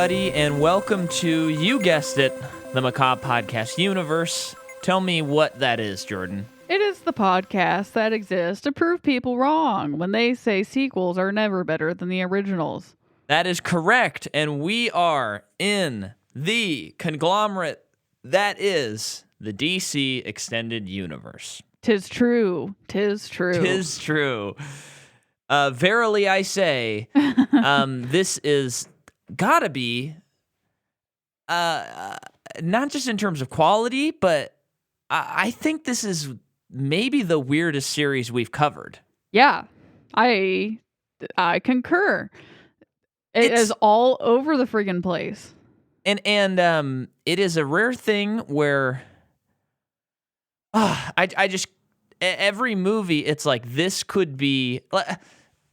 everybody, and welcome to, you guessed it, the Macabre Podcast universe. Tell me what that is, Jordan. It is the podcast that exists to prove people wrong when they say sequels are never better than the originals. That is correct, and we are in the conglomerate that is the DC Extended Universe. 'Tis true. 'Tis true. 'Tis true. Verily I say, this is gotta be, not just in terms of quality, but I think this is maybe the weirdest series we've covered. Yeah, I concur. It's is all over the friggin' place. And it is a rare thing where I just every movie it's like this could be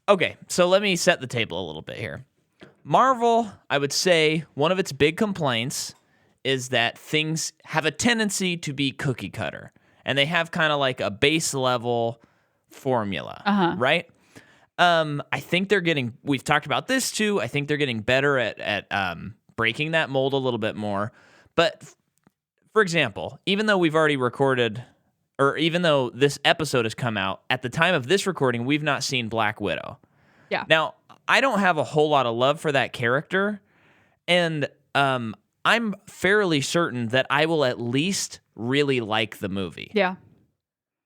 okay, so let me set the table a little bit here. Marvel, I would say one of its big complaints is that things have a tendency to be cookie cutter, and they have kind of like a base level formula, right? I think they're getting, we've talked about this too, I think they're getting better at breaking that mold a little bit more. But for example, even though we've already recorded, or even though this episode has come out, at the time of this recording, we've not seen Black Widow. Yeah. Now, I don't have a whole lot of love for that character, and I'm fairly certain that I will at least really like the movie. Yeah.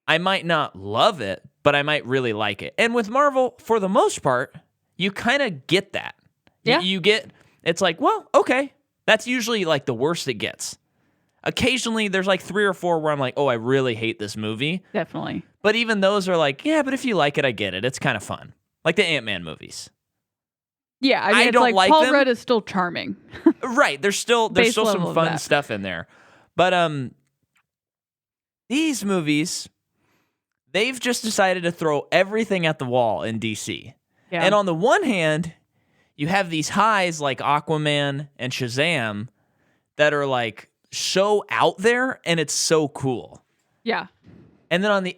I might not love it, but I might really like it. And with Marvel, for the most part, you kind of get that. Yeah. You get, it's like, well, okay. That's usually like the worst it gets. Occasionally, there's like 3 or 4 where I'm like, oh, I really hate this movie. Definitely. But even those are like, yeah, but if you like it, I get it. It's kind of fun. Like the Ant-Man movies. Yeah, I mean, I it's don't like like Paul them. Rudd is still charming. Right. There's still Base some level of fun that. stuff in there. But these movies, they've just decided to throw everything at the wall in DC. Yeah. And on the one hand, you have these highs like Aquaman and Shazam that are like so out there and it's so cool. Yeah. And then on the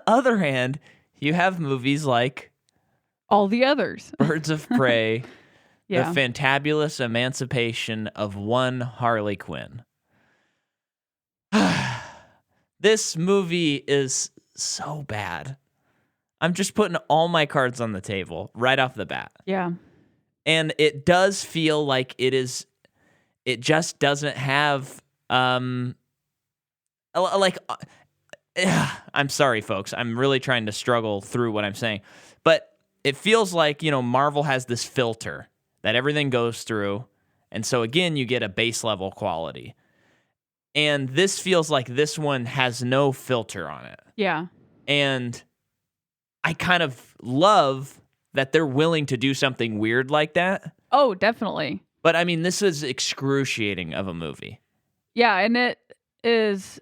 other hand, you have movies like All the others. Birds of Prey, Yeah. The Fantabulous Emancipation of one Harley Quinn. This movie is so bad. I'm just putting all my cards on the table right off the bat. Yeah. And it does feel like it just doesn't have, I'm sorry, folks. I'm really trying to struggle through what I'm saying. But it feels like, Marvel has this filter that everything goes through. And so, again, you get a base level quality. And this feels like this one has no filter on it. Yeah. And I kind of love that they're willing to do something weird like that. Oh, definitely. But, I mean, this is excruciating of a movie. Yeah, and it is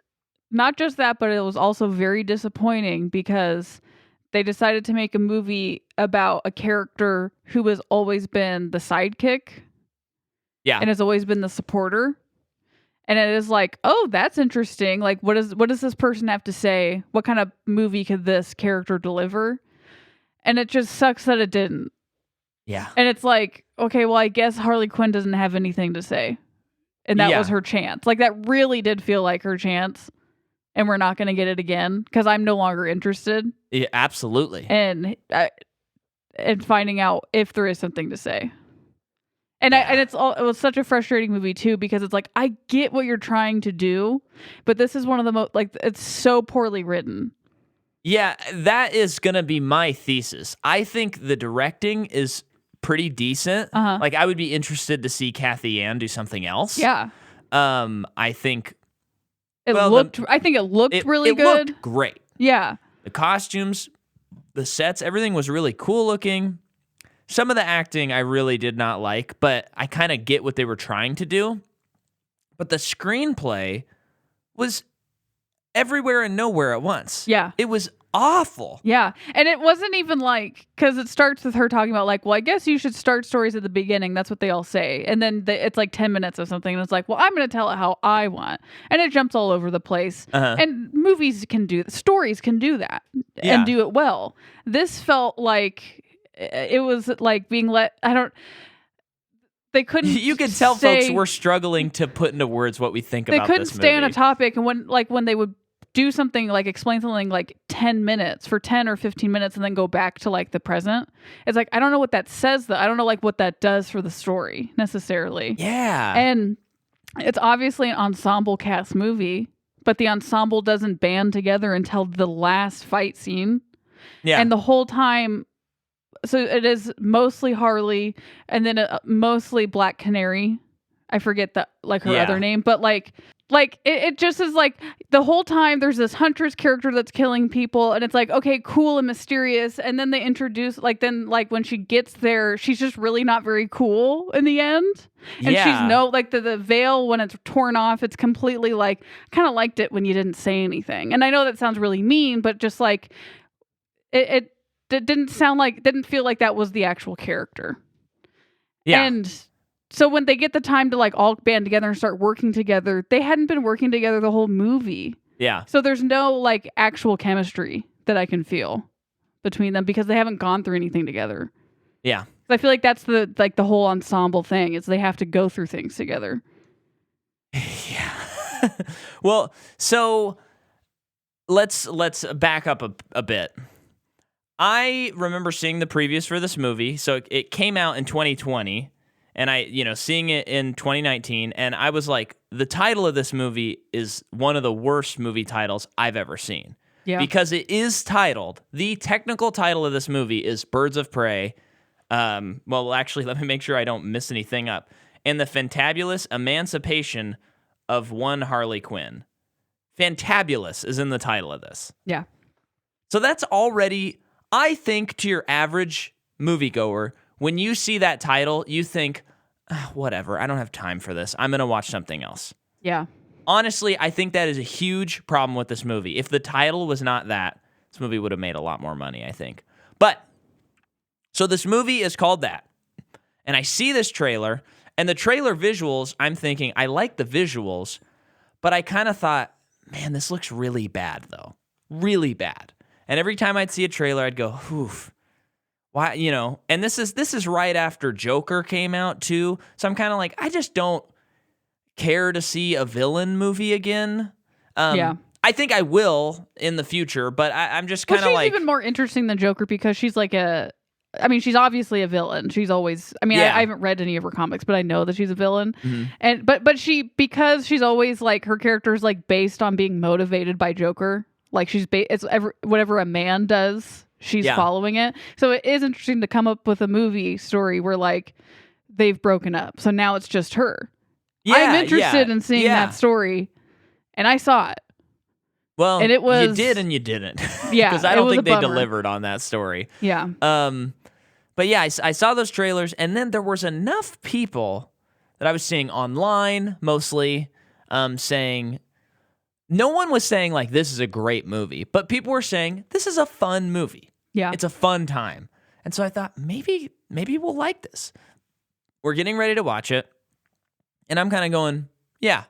not just that, but it was also very disappointing because they decided to make a movie about a character who has always been the sidekick. Yeah. And has always been the supporter. And it is like, oh, that's interesting. Like, what does this person have to say? What kind of movie could this character deliver? And it just sucks that it didn't. Yeah. And it's like, okay, well, I guess Harley Quinn doesn't have anything to say. And that was her chance. Like, that really did feel like her chance. And we're not going to get it again because I'm no longer interested. Yeah, absolutely. And finding out if there is something to say. And it was such a frustrating movie too because it's like, I get what you're trying to do, but this is one of the most, like, it's so poorly written. Yeah, that is going to be my thesis. I think the directing is pretty decent. Like, I would be interested to see Kathy Ann do something else. Yeah. I think it looked really good. It looked great. Yeah. The costumes, the sets, everything was really cool looking. Some of the acting I really did not like, but I kind of get what they were trying to do. But the screenplay was everywhere and nowhere at once. Yeah. It was awful. Yeah. And it wasn't even like, because it starts with her talking about like, well, I guess you should start stories at the beginning. That's what they all say. And then it's like 10 minutes of something. And it's like, well, I'm going to tell it how I want. And it jumps all over the place. And movies stories can do that and do it well. This felt like it was like being they couldn't. You can tell stay, folks we're struggling to put into words what we think they about couldn't this movie. stay on a topic, and when they would do something like explain something like 10 minutes for 10 or 15 minutes and then go back to like the present, it's like I don't know what that says though. I don't know like what that does for the story necessarily. Yeah. And it's obviously an ensemble cast movie, but the ensemble doesn't band together until the last fight scene. Yeah. And the whole time, so it is mostly Harley and then mostly Black Canary. I forget her other name, but like it just is like the whole time there's this huntress character that's killing people, and it's like, okay, cool and mysterious. And then they introduce when she gets there, she's just really not very cool in the end. And she's the veil, when it's torn off, it's completely like, kind of liked it when you didn't say anything. And I know that sounds really mean, but just like it didn't feel like that was the actual character. Yeah. And so when they get the time to like all band together and start working together, they hadn't been working together the whole movie. Yeah. So there's no like actual chemistry that I can feel between them because they haven't gone through anything together. Yeah. I feel like that's the whole ensemble thing is they have to go through things together. Yeah. Well, so let's back up a bit. I remember seeing the previews for this movie. So it came out in 2020. And seeing it in 2019, and I was like, the title of this movie is one of the worst movie titles I've ever seen. Yeah. Because it is titled, the technical title of this movie is Birds of Prey. Well, actually, let me make sure I don't mess anything up. And the Fantabulous Emancipation of one Harley Quinn. Fantabulous is in the title of this. Yeah. So that's already, I think, to your average moviegoer, when you see that title, you think, whatever, I don't have time for this. I'm going to watch something else. Yeah. Honestly, I think that is a huge problem with this movie. If the title was not that, this movie would have made a lot more money, I think. But, so this movie is called that. And I see this trailer, and the trailer visuals, I'm thinking, I like the visuals, but I kind of thought, man, this looks really bad, though. Really bad. And every time I'd see a trailer, I'd go, oof. Why, and this is right after Joker came out too. So I'm kind of like, I just don't care to see a villain movie again. Yeah. I think I will in the future, but I'm just kind of she's like, even more interesting than Joker because she's like she's obviously a villain. She's always, I haven't read any of her comics, but I know that she's a villain. Mm-hmm. And, but because she's always like, her character is like based on being motivated by Joker. Like whatever a man does, she's following it. So it is interesting to come up with a movie story where like they've broken up. So now it's just her. Yeah, I'm interested in seeing that story. And I saw it. Well, and it was, you did and you didn't. Yeah. Because I don't think they delivered on that story. Yeah. But yeah, I saw those trailers, and then there was enough people that I was seeing online mostly saying, no one was saying like, this is a great movie, but people were saying, this is a fun movie. Yeah. It's a fun time. And so I thought, maybe we'll like this. We're getting ready to watch it. And I'm kind of going, yeah,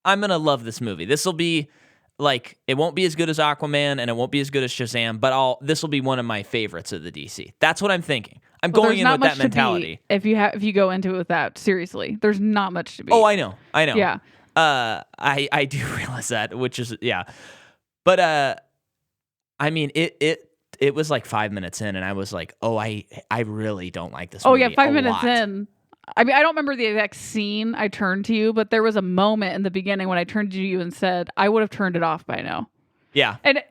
I'm going to love this movie. This will be like, it won't be as good as Aquaman and it won't be as good as Shazam, but this will be one of my favorites of the DC. That's what I'm thinking. I'm going in with that mentality. If you go into it with that, seriously, there's not much to be. Oh, I know. Yeah. I do realize that, which is, yeah. But, I mean, it was like 5 minutes in and I was like, oh, I really don't like this movie. Oh yeah, 5 minutes in. I mean, I don't remember the exact scene I turned to you, but there was a moment in the beginning when I turned to you and said, I would have turned it off by now. Yeah. And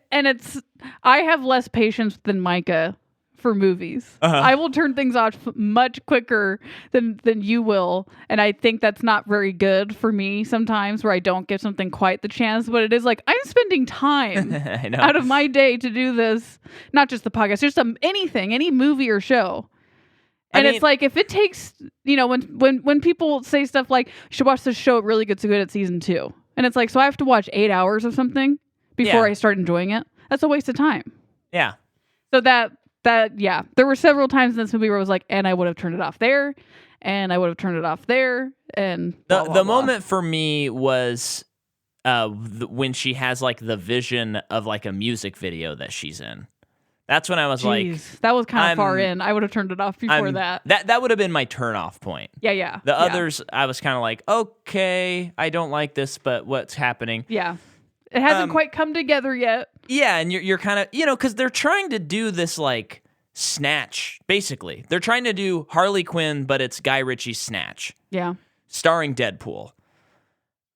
I have less patience than Micah for movies. Uh-huh. I will turn things off much quicker than you will. And I think that's not very good for me sometimes where I don't give something quite the chance, but it is like, I'm spending time out of my day to do this. Not just the podcast, just anything, any movie or show. And it's like, if it takes, when people say stuff like, you should watch this show, it really gets good at season 2. And it's like, so I have to watch 8 hours of something before I start enjoying it. That's a waste of time. Yeah. So yeah, there were several times in this movie where I was like, and I would have turned it off there, and I would have turned it off there, and blah, blah, the blah. moment for me was when she has like the vision of like a music video that she's in. That's when I was Jeez, that was kind of far I'm- in. I would have turned it off before that. That would have been my turn-off point. Yeah. The others, I was kind of like, okay, I don't like this, but what's happening? Yeah. It hasn't quite come together yet. Yeah, and you're kind of, because they're trying to do this, like, Snatch, basically. They're trying to do Harley Quinn, but it's Guy Ritchie's Snatch, Yeah. starring Deadpool.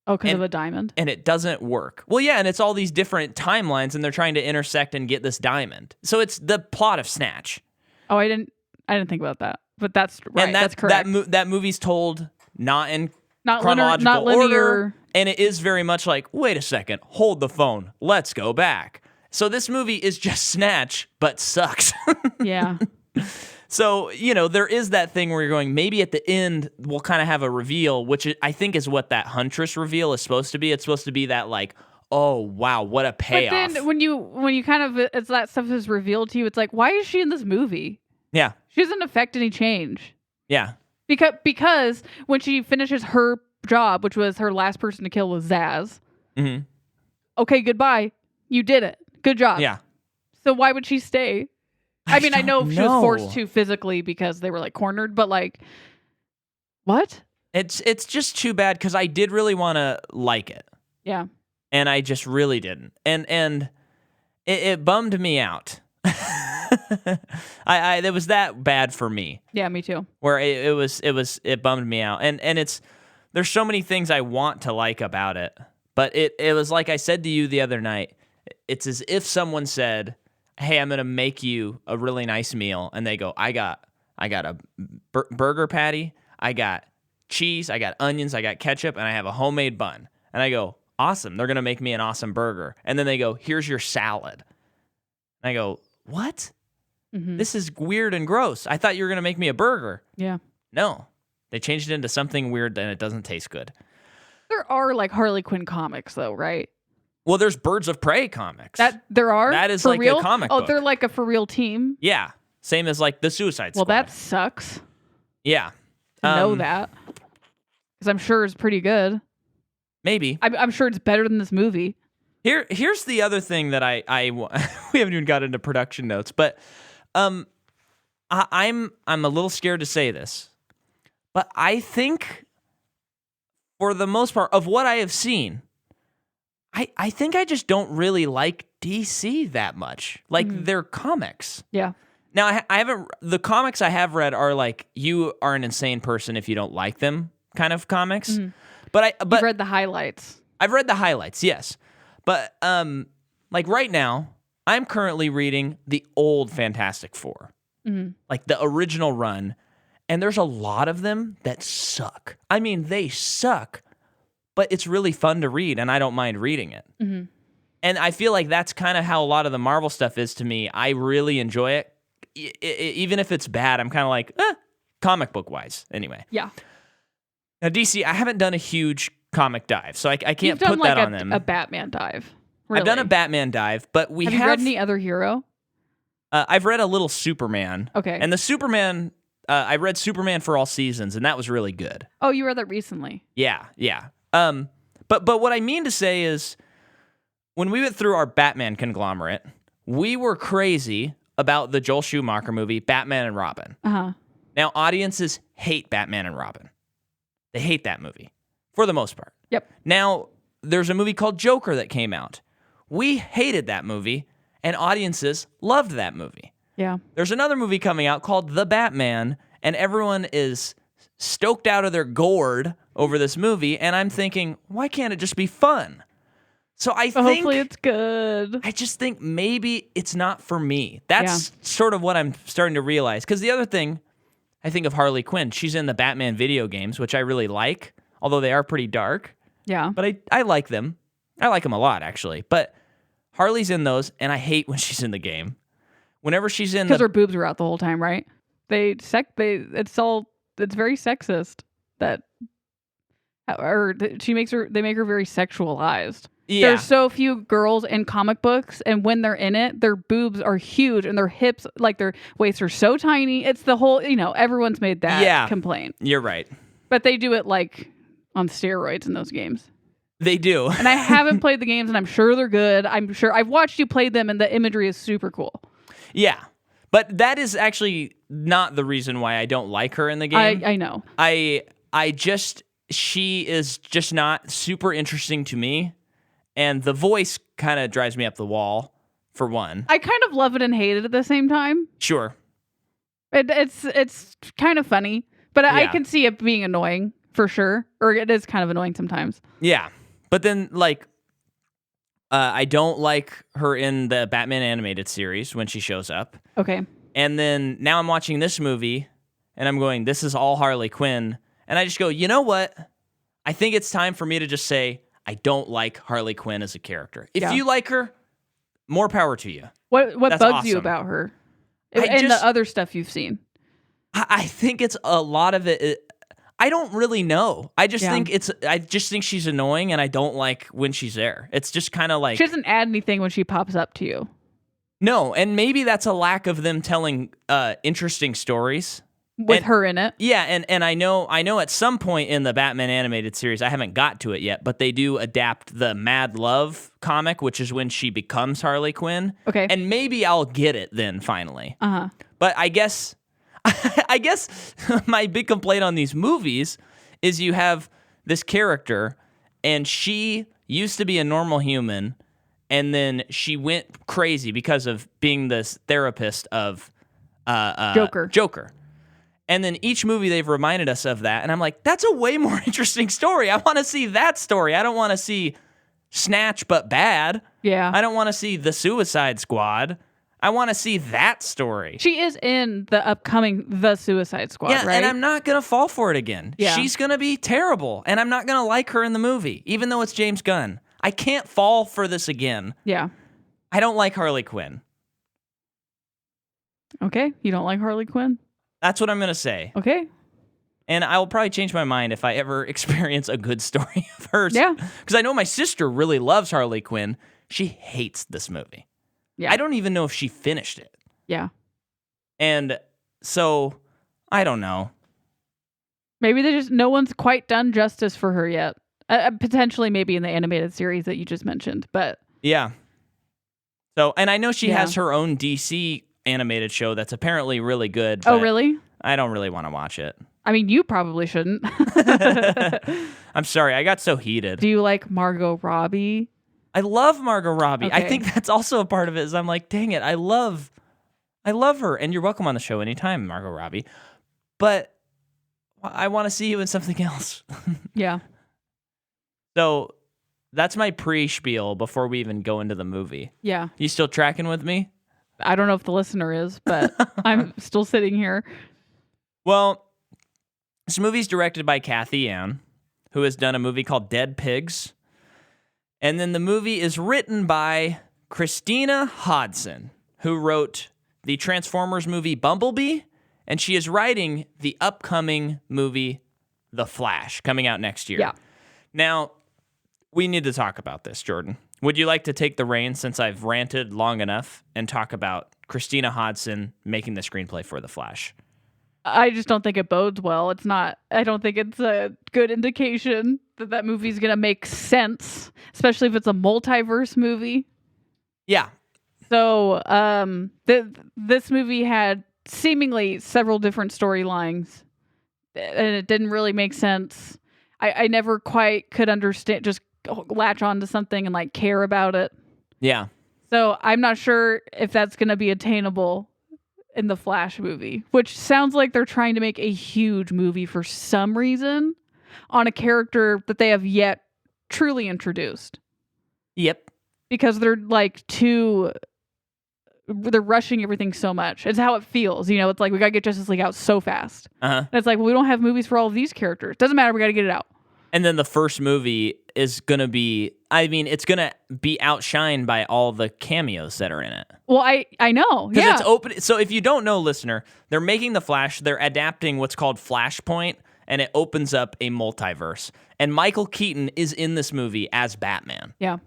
Oh, because of a diamond? And it doesn't work. Well, yeah, and it's all these different timelines, and they're trying to intersect and get this diamond. So it's the plot of Snatch. Oh, I didn't think about that. But that's right. And that's correct. That movie's told not in not chronological linear. order, and it is very much like, wait a second, hold the phone, let's go back. So this movie is just Snatch, but sucks. Yeah. So, there is that thing where you're going, maybe at the end we'll kind of have a reveal, which I think is what that Huntress reveal is supposed to be. It's supposed to be that, like, oh, wow, what a payoff. But then when you kind of, it's that stuff is revealed to you, it's like, why is she in this movie? Yeah. She doesn't affect any change. Yeah. Because when she finishes her job, which was her last person to kill was Zaz. Mm-hmm. Okay, goodbye. You did it. Good job. Yeah. So why would she stay? I mean, I know she was know. forced to physically because they were like cornered, but like, what? It's just too bad because I did really want to like it. Yeah. And I just really didn't. And it bummed me out. It was that bad for me. Yeah, me too. Where it bummed me out. And there's so many things I want to like about it. But it was like I said to you the other night, it's as if someone said, hey, I'm going to make you a really nice meal. And they go, I got a burger patty, I got cheese, I got onions, I got ketchup, and I have a homemade bun. And I go, awesome, they're going to make me an awesome burger. And then they go, here's your salad. And I go, what? Mm-hmm. This is weird and gross. I thought you were going to make me a burger. Yeah. No. They changed it into something weird and it doesn't taste good. There are like Harley Quinn comics though, right? Well, there's Birds of Prey comics. That there are? That is for like real? a comic book. They're like a for real team? Yeah. Same as like the Suicide Squad. Well, that sucks. Yeah. To know that. Because I'm sure it's pretty good. Maybe. I'm sure it's better than this movie. Here's the other thing that we haven't even got into production notes, but I'm a little scared to say this, but I think for the most part of what I have seen, I think I just don't really like DC that much, like their comics. Yeah. Now I haven't. The comics I have read are like you are an insane person if you don't like them kind of comics. Mm-hmm. But You've read the highlights. I've read the highlights, yes. But like right now, I'm currently reading the old Fantastic Four, like the original run, and there's a lot of them that suck. I mean, they suck, but it's really fun to read, and I don't mind reading it. Mm-hmm. And I feel like that's kind of how a lot of the Marvel stuff is to me. I really enjoy it. Even if it's bad, I'm kind of like, comic book wise. Anyway. Yeah. Now, DC, I haven't done a huge comic dive, so I can't You've done put that like on them. A Batman dive. Really. I've done a Batman dive, but have you read any other hero? I've read a little Superman. Okay. And the Superman, I read Superman for All Seasons, and that was really good. Oh, you read that recently? Yeah. But what I mean to say is, when we went through our Batman conglomerate, we were crazy about the Joel Schumacher movie, Batman and Robin. Uh-huh. Now, audiences hate Batman and Robin. They hate that movie, for the most part. Yep. Now, there's a movie called Joker that came out. We hated that movie, and audiences loved that movie. Yeah. There's another movie coming out called The Batman, and everyone is stoked out of their gourd over this movie, and I'm thinking, why can't it just be fun? So I think... Hopefully it's good. I just think maybe it's not for me. That's sort of what I'm starting to realize. Because the other thing, I think of Harley Quinn. She's in the Batman video games, which I really like, although they are pretty dark. Yeah. But I like them. I like them a lot, actually. But Harley's in those, and I hate when she's in the game. Whenever she's in because her boobs are out the whole time, right? It's very sexist that, or they make her very sexualized. Yeah. There's so few girls in comic books, and when they're in it, their boobs are huge, and their hips, like their waists, are so tiny. It's the whole, everyone's made that complaint. You're right. But they do it like on steroids in those games. They do. And I haven't played the games, and I'm sure they're good. I'm sure I've watched you play them, and the imagery is super cool. Yeah. But that is actually not the reason why I don't like her in the game. I know. She is just not super interesting to me. And the voice kind of drives me up the wall, for one. I kind of love it and hate it at the same time. Sure. It's kind of funny, but I Yeah. can see it being annoying for sure. Or it is kind of annoying sometimes. Yeah. But then, like, I don't like her in the Batman animated series when she shows up. Okay. And then now I'm watching this movie, and I'm going, this is all Harley Quinn. And I just go, you know what? I think it's time for me to just say, I don't like Harley Quinn as a character. If you like her, more power to you. What That's bugs you awesome. about her? I And just- the other stuff you've seen? I think it's a lot of it. I don't really know. I just think she's annoying, and I don't like when she's there. It's just kind of like She doesn't add anything when she pops up to you. no, and maybe that's a lack of them telling interesting stories With her in it. Yeah, and I know at some point in the Batman animated series, I haven't got to it yet, but they do adapt the Mad Love comic, which is when she becomes Harley Quinn. Okay. And maybe I'll get it then finally. Uh-huh. But I guess my big complaint on these movies is you have this character and she used to be a normal human and then she went crazy because of being this therapist of Joker. And then each movie they've reminded us of that. And I'm like, that's a way more interesting story. I want to see that story. I don't want to see Snatch but bad. Yeah. I don't want to see The Suicide Squad. I want to see that story. She is in the upcoming The Suicide Squad, Yeah, right? and I'm not going to fall for it again. Yeah. She's going to be terrible. And I'm not going to like her in the movie, even though it's James Gunn. I can't fall for this again. Yeah. I don't like Harley Quinn. Okay. You don't like Harley Quinn? That's what I'm going to say. Okay. And I will probably change my mind if I ever experience a good story of hers. Yeah. Because I know my sister really loves Harley Quinn. She hates this movie. Yeah. I don't even know if she finished it. Yeah. And so, I don't know. Maybe no one's quite done justice for her yet. Potentially maybe in the animated series that you just mentioned, but Yeah. So, and I know she Yeah. has her own DC animated show that's apparently really good. oh, but really? I don't really want to watch it. I mean, you probably shouldn't. I'm sorry, I got so heated. Do you like Margot Robbie? I love Margot Robbie. I Okay. think that's also a part of it is I'm like, dang it, I love her. And you're welcome on the show anytime, Margot Robbie. But I want to see you in something else. Yeah. So that's my pre-spiel before we even go into the movie. Yeah. You still tracking with me? I don't know if the listener is, but I'm still sitting here. Well, this movie's directed by Kathy Ann, who has done a movie called Dead Pigs. And then the movie is written by Christina Hodson, who wrote the Transformers movie Bumblebee, and she is writing the upcoming movie The Flash, coming out next year. Yeah. Now, we need to talk about this, Jordan. Would you like to take the reins since I've ranted long enough and talk about Christina Hodson making the screenplay for The Flash? I just don't think it bodes well. I don't think it's a good indication that movie's going to make sense, especially if it's a multiverse movie. Yeah. So, this movie had seemingly several different storylines, and it didn't really make sense. I never quite could understand, just latch onto something and like care about it. Yeah. So I'm not sure if that's going to be attainable in the Flash movie, which sounds like they're trying to make a huge movie for some reason on a character that they have yet truly introduced. Yep. Because they're rushing everything so much. It's how it feels. It's like we got to get Justice League out so fast. Uh-huh. And it's like, well, we don't have movies for all of these characters. Doesn't matter. We got to get it out. And then the first movie is going to be, it's going to be outshined by all the cameos that are in it. Well, I know. Because Yeah. it's open. So if you don't know, listener, they're making The Flash. They're adapting what's called Flashpoint, and it opens up a multiverse. And Michael Keaton is in this movie as Batman. Yeah.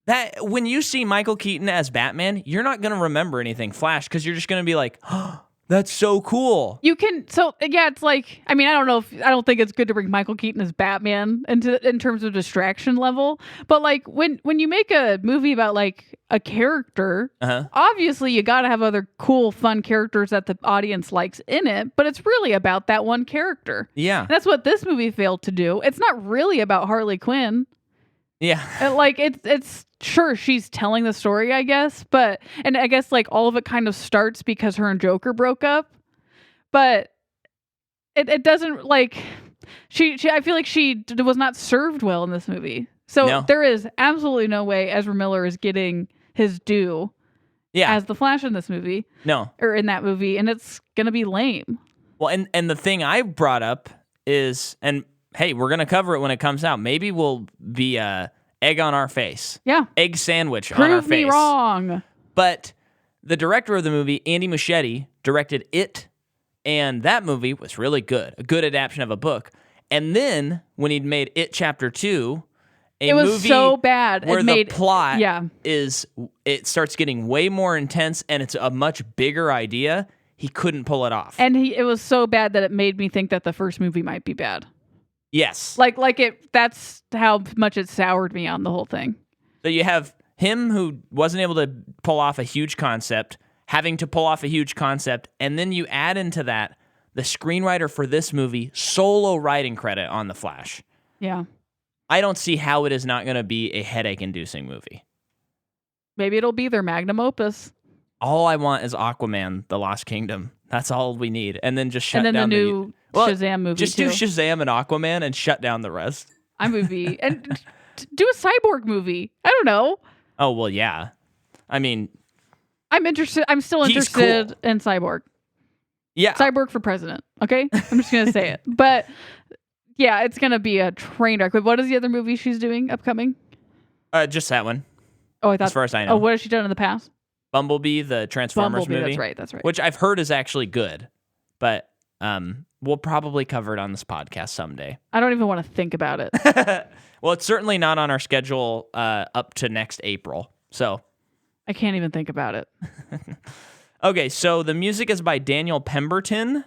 That when you see Michael Keaton as Batman, you're not going to remember anything Flash because you're just going to be like, oh, That's so cool. You can, so yeah, it's like, I mean, I don't think it's good to bring Michael Keaton as Batman in terms of distraction level, but like when you make a movie about like a character, obviously you got to have other cool, fun characters that the audience likes in it, but it's really about that one character. Yeah. And that's what this movie failed to do. It's not really about Harley Quinn. Yeah. Like it's sure she's telling the story, I guess, and I guess like all of it kind of starts because her and Joker broke up, but it doesn't like she I feel like she was not served well in this movie. So there is absolutely no way Ezra Miller is getting his due as the Flash in this movie. No. Or in that movie, and it's gonna be lame. Well, and the thing I brought up is, and hey, we're going to cover it when it comes out. Maybe we'll be egg on our face. Yeah. Egg sandwich on our face. Prove me wrong. But the director of the movie, Andy Muschietti, directed It, and that movie was really good. A good adaptation of a book. And then, when he'd made It Chapter 2, it was movie so bad. where the plot it starts getting way more intense, and it's a much bigger idea, he couldn't pull it off. And it was so bad that it made me think that the first movie might be bad. Yes. That's how much it soured me on the whole thing. So you have him who wasn't able to pull off a huge concept, having to pull off a huge concept, and then you add into that the screenwriter for this movie, solo writing credit on The Flash. Yeah. I don't see how it is not going to be a headache-inducing movie. Maybe it'll be their magnum opus. All I want is Aquaman, The Lost Kingdom. That's all we need. And then just shut down the new Shazam movie, just do Shazam and Aquaman and shut down the rest. And do a Cyborg movie. I don't know. Oh, well, yeah. I mean... I'm still interested in Cyborg. Yeah. Cyborg for president, okay? I'm just going to say it. But, yeah, it's going to be a train wreck. But what is the other movie she's doing upcoming? Just that one. Oh, I thought... As far as I know. Oh, what has she done in the past? Bumblebee, the Transformers movie. That's right. Which I've heard is actually good. But we'll probably cover it on this podcast someday. I don't even want to think about it. Well, it's certainly not on our schedule up to next April. So I can't even think about it. Okay, so the music is by Daniel Pemberton,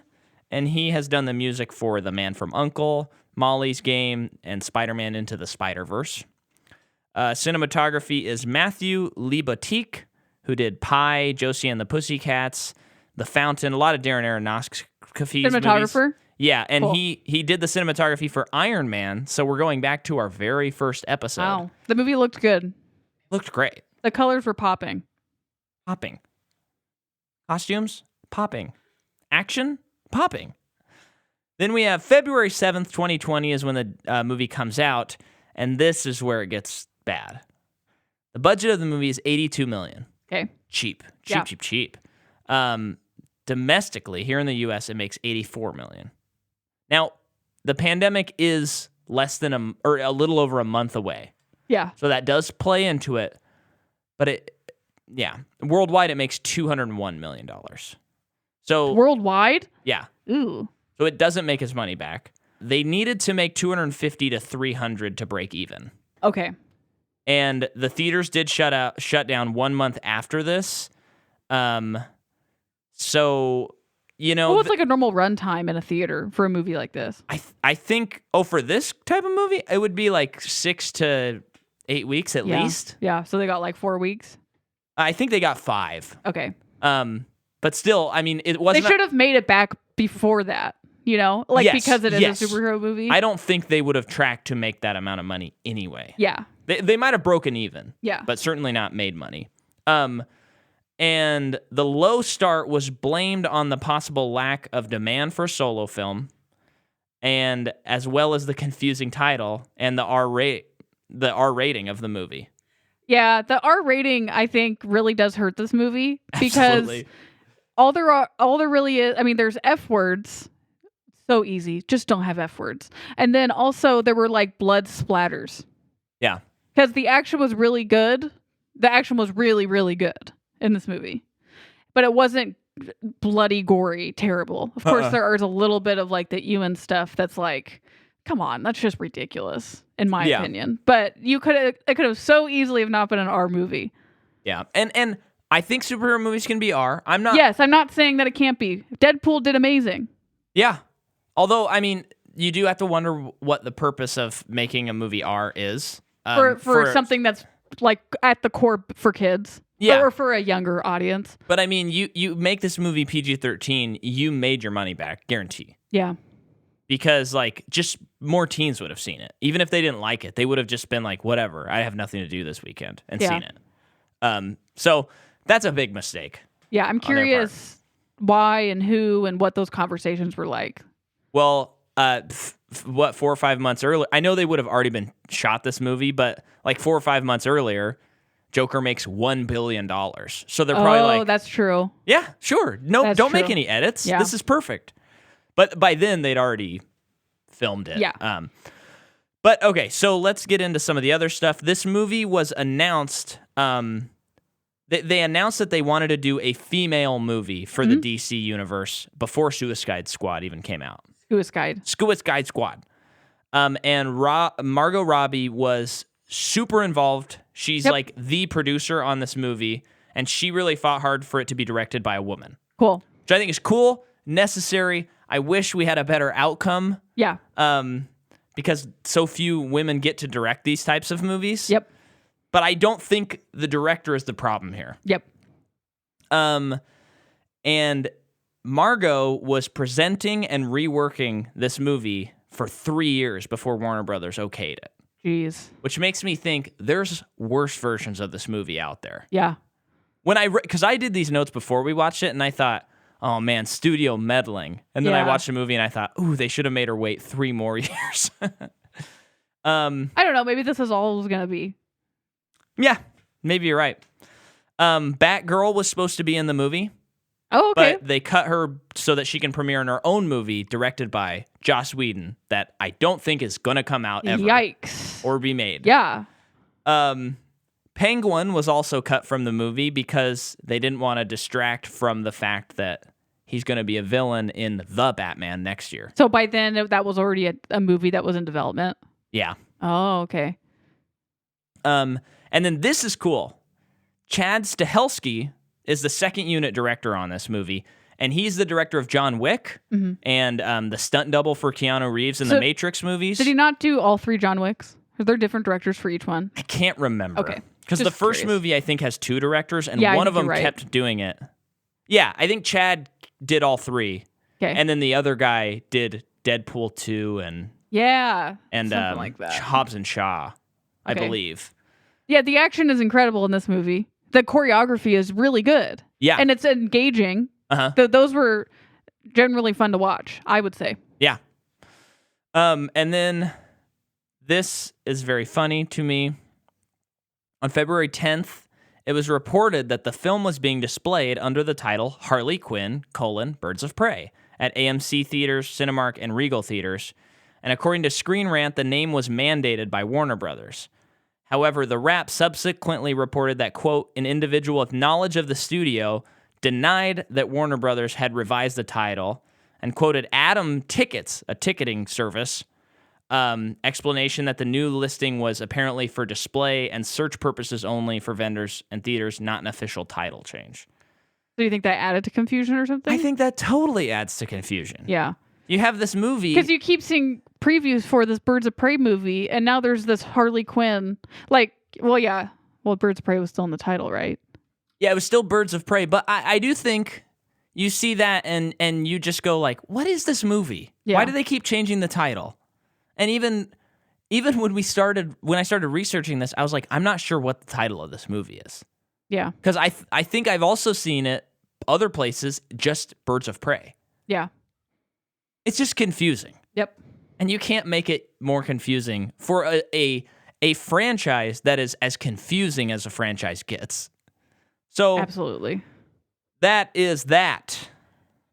and he has done the music for The Man from U.N.C.L.E., Molly's Game, and Spider-Man Into the Spider-Verse. Cinematography is Matthew Libatique, who did Pi, Josie and the Pussycats, The Fountain, a lot of Darren Aronofsky's cinematographer movies. Yeah, and cool. he did the cinematography for Iron Man, so we're going back to our very first episode. Wow. The movie looked good. Looked great. The colors were popping. Popping. Costumes? Popping. Action? Popping. Then we have February 7th, 2020 is when the movie comes out, and this is where it gets bad. The budget of the movie is $82 million. Okay. Cheap. Yeah. Cheap. Domestically, here in the U.S., it makes $84 million. Now, the pandemic is less than a little over a month away. Yeah. So that does play into it, but worldwide it makes $201 million. So worldwide? Yeah. Ooh. So it doesn't make its money back. They needed to make 250 to 300 to break even. Okay. And the theaters did shut down 1 month after this. So, you know, what's like a normal runtime in a theater for a movie like this? I think for this type of movie, it would be like 6 to 8 weeks at least. Yeah. So they got like 4 weeks. I think they got 5. Okay. But still, I mean, it wasn't. They should have made it back before that. You know, like Yes, because it is yes. a superhero movie. I don't think they would have tracked to make that amount of money anyway. Yeah. They might have broken even. Yeah. But certainly not made money. And the low start was blamed on the possible lack of demand for a solo film, and as well as the confusing title and the R rating of the movie. Yeah, the R rating I think really does hurt this movie because Absolutely. all there really is. I mean, there's F words. So easy. Just don't have F words. And then also there were like blood splatters. Yeah. Because the action was really good. The action was really, really good in this movie. But it wasn't bloody, gory, terrible. Of course, there is a little bit of like the Ewan stuff that's like, come on, that's just ridiculous, in my opinion. But it could have so easily have not been an R movie. Yeah. And I think superhero movies can be R. I'm not. Yes, I'm not saying that it can't be. Deadpool did amazing. Yeah. Although, I mean, you do have to wonder what the purpose of making a movie R is. For something that's like at the core for kids. Yeah. Or for a younger audience. But I mean, you make this movie PG-13, you made your money back, guarantee. Yeah. Because, like, just more teens would have seen it. Even if they didn't like it, they would have just been like, whatever, I have nothing to do this weekend, and seen it. So that's a big mistake. Yeah, I'm curious why and who and what those conversations were like. Well, 4 or 5 months earlier, I know they would have already been shot this movie, but like 4 or 5 months earlier, Joker makes $1 billion. So they're probably like, that's true. Yeah, sure. No, That's don't true. make any edits. Yeah. This is perfect. But by then they'd already filmed it. Yeah. But okay, so let's get into some of the other stuff. This movie was announced. They announced that they wanted to do a female movie for the DC universe before Suicide Squad even came out. Suicide Squad. And Margot Robbie was super involved. She's like the producer on this movie, and she really fought hard for it to be directed by a woman. Cool. Which I think is cool, necessary. I wish we had a better outcome. Yeah. Because so few women get to direct these types of movies. Yep. But I don't think the director is the problem here. Yep. And Margot was presenting and reworking this movie for 3 years before Warner Brothers okayed it. Jeez. Which makes me think there's worse versions of this movie out there. Yeah. Because I did these notes before we watched it, and I thought, oh man, studio meddling. And then I watched the movie and I thought, ooh, they should have made her wait 3 more years. I don't know. Maybe this is all it was going to be. Yeah, maybe you're right. Batgirl was supposed to be in the movie. Oh, okay. But they cut her so that she can premiere in her own movie directed by Joss Whedon that I don't think is going to come out ever. Yikes. Or be made. Yeah. Penguin was also cut from the movie because they didn't want to distract from the fact that he's going to be a villain in The Batman next year. So by then, that was already a movie that was in development? Yeah. Oh, okay. And then this is cool. Chad Stahelski is the second unit director on this movie, and he's the director of John Wick and the stunt double for Keanu Reeves in the Matrix movies. Did he not do all 3 John Wicks? Are there different directors for each one? I can't remember. Okay. Because the first movie, I think, has 2 directors, and Yeah, one of them you're right. kept doing it. Yeah, I think Chad did all 3. Okay. And then the other guy did Deadpool 2 and something like that. Hobbs and Shaw, I believe. Yeah, the action is incredible in this movie. The choreography is really good. Yeah. And it's engaging. Those were generally fun to watch, I would say. Yeah. And then this is very funny to me. On February 10th, it was reported that the film was being displayed under the title Harley Quinn, Birds of Prey at AMC Theaters, Cinemark, and Regal Theaters. And according to Screen Rant, the name was mandated by Warner Brothers. However, the Wrap subsequently reported that, quote, an individual with knowledge of the studio denied that Warner Brothers had revised the title and quoted Atom Tickets, a ticketing service, explanation that the new listing was apparently for display and search purposes only for vendors and theaters, not an official title change. Do you think that added to confusion or something? I think that totally adds to confusion. Yeah. You have this movie. Because you keep seeing previews for this Birds of Prey movie, and now there's this Harley Quinn. Birds of Prey was still in the title, right? Yeah, it was still Birds of Prey, but I do think you see that and you just go like, what is this movie? Yeah. Why do they keep changing the title? And even when I started researching this, I was like, I'm not sure what the title of this movie is. Yeah. Because I think I've also seen it other places, just Birds of Prey. Yeah. It's just confusing. Yep. And you can't make it more confusing for a franchise that is as confusing as a franchise gets. So absolutely. That is that.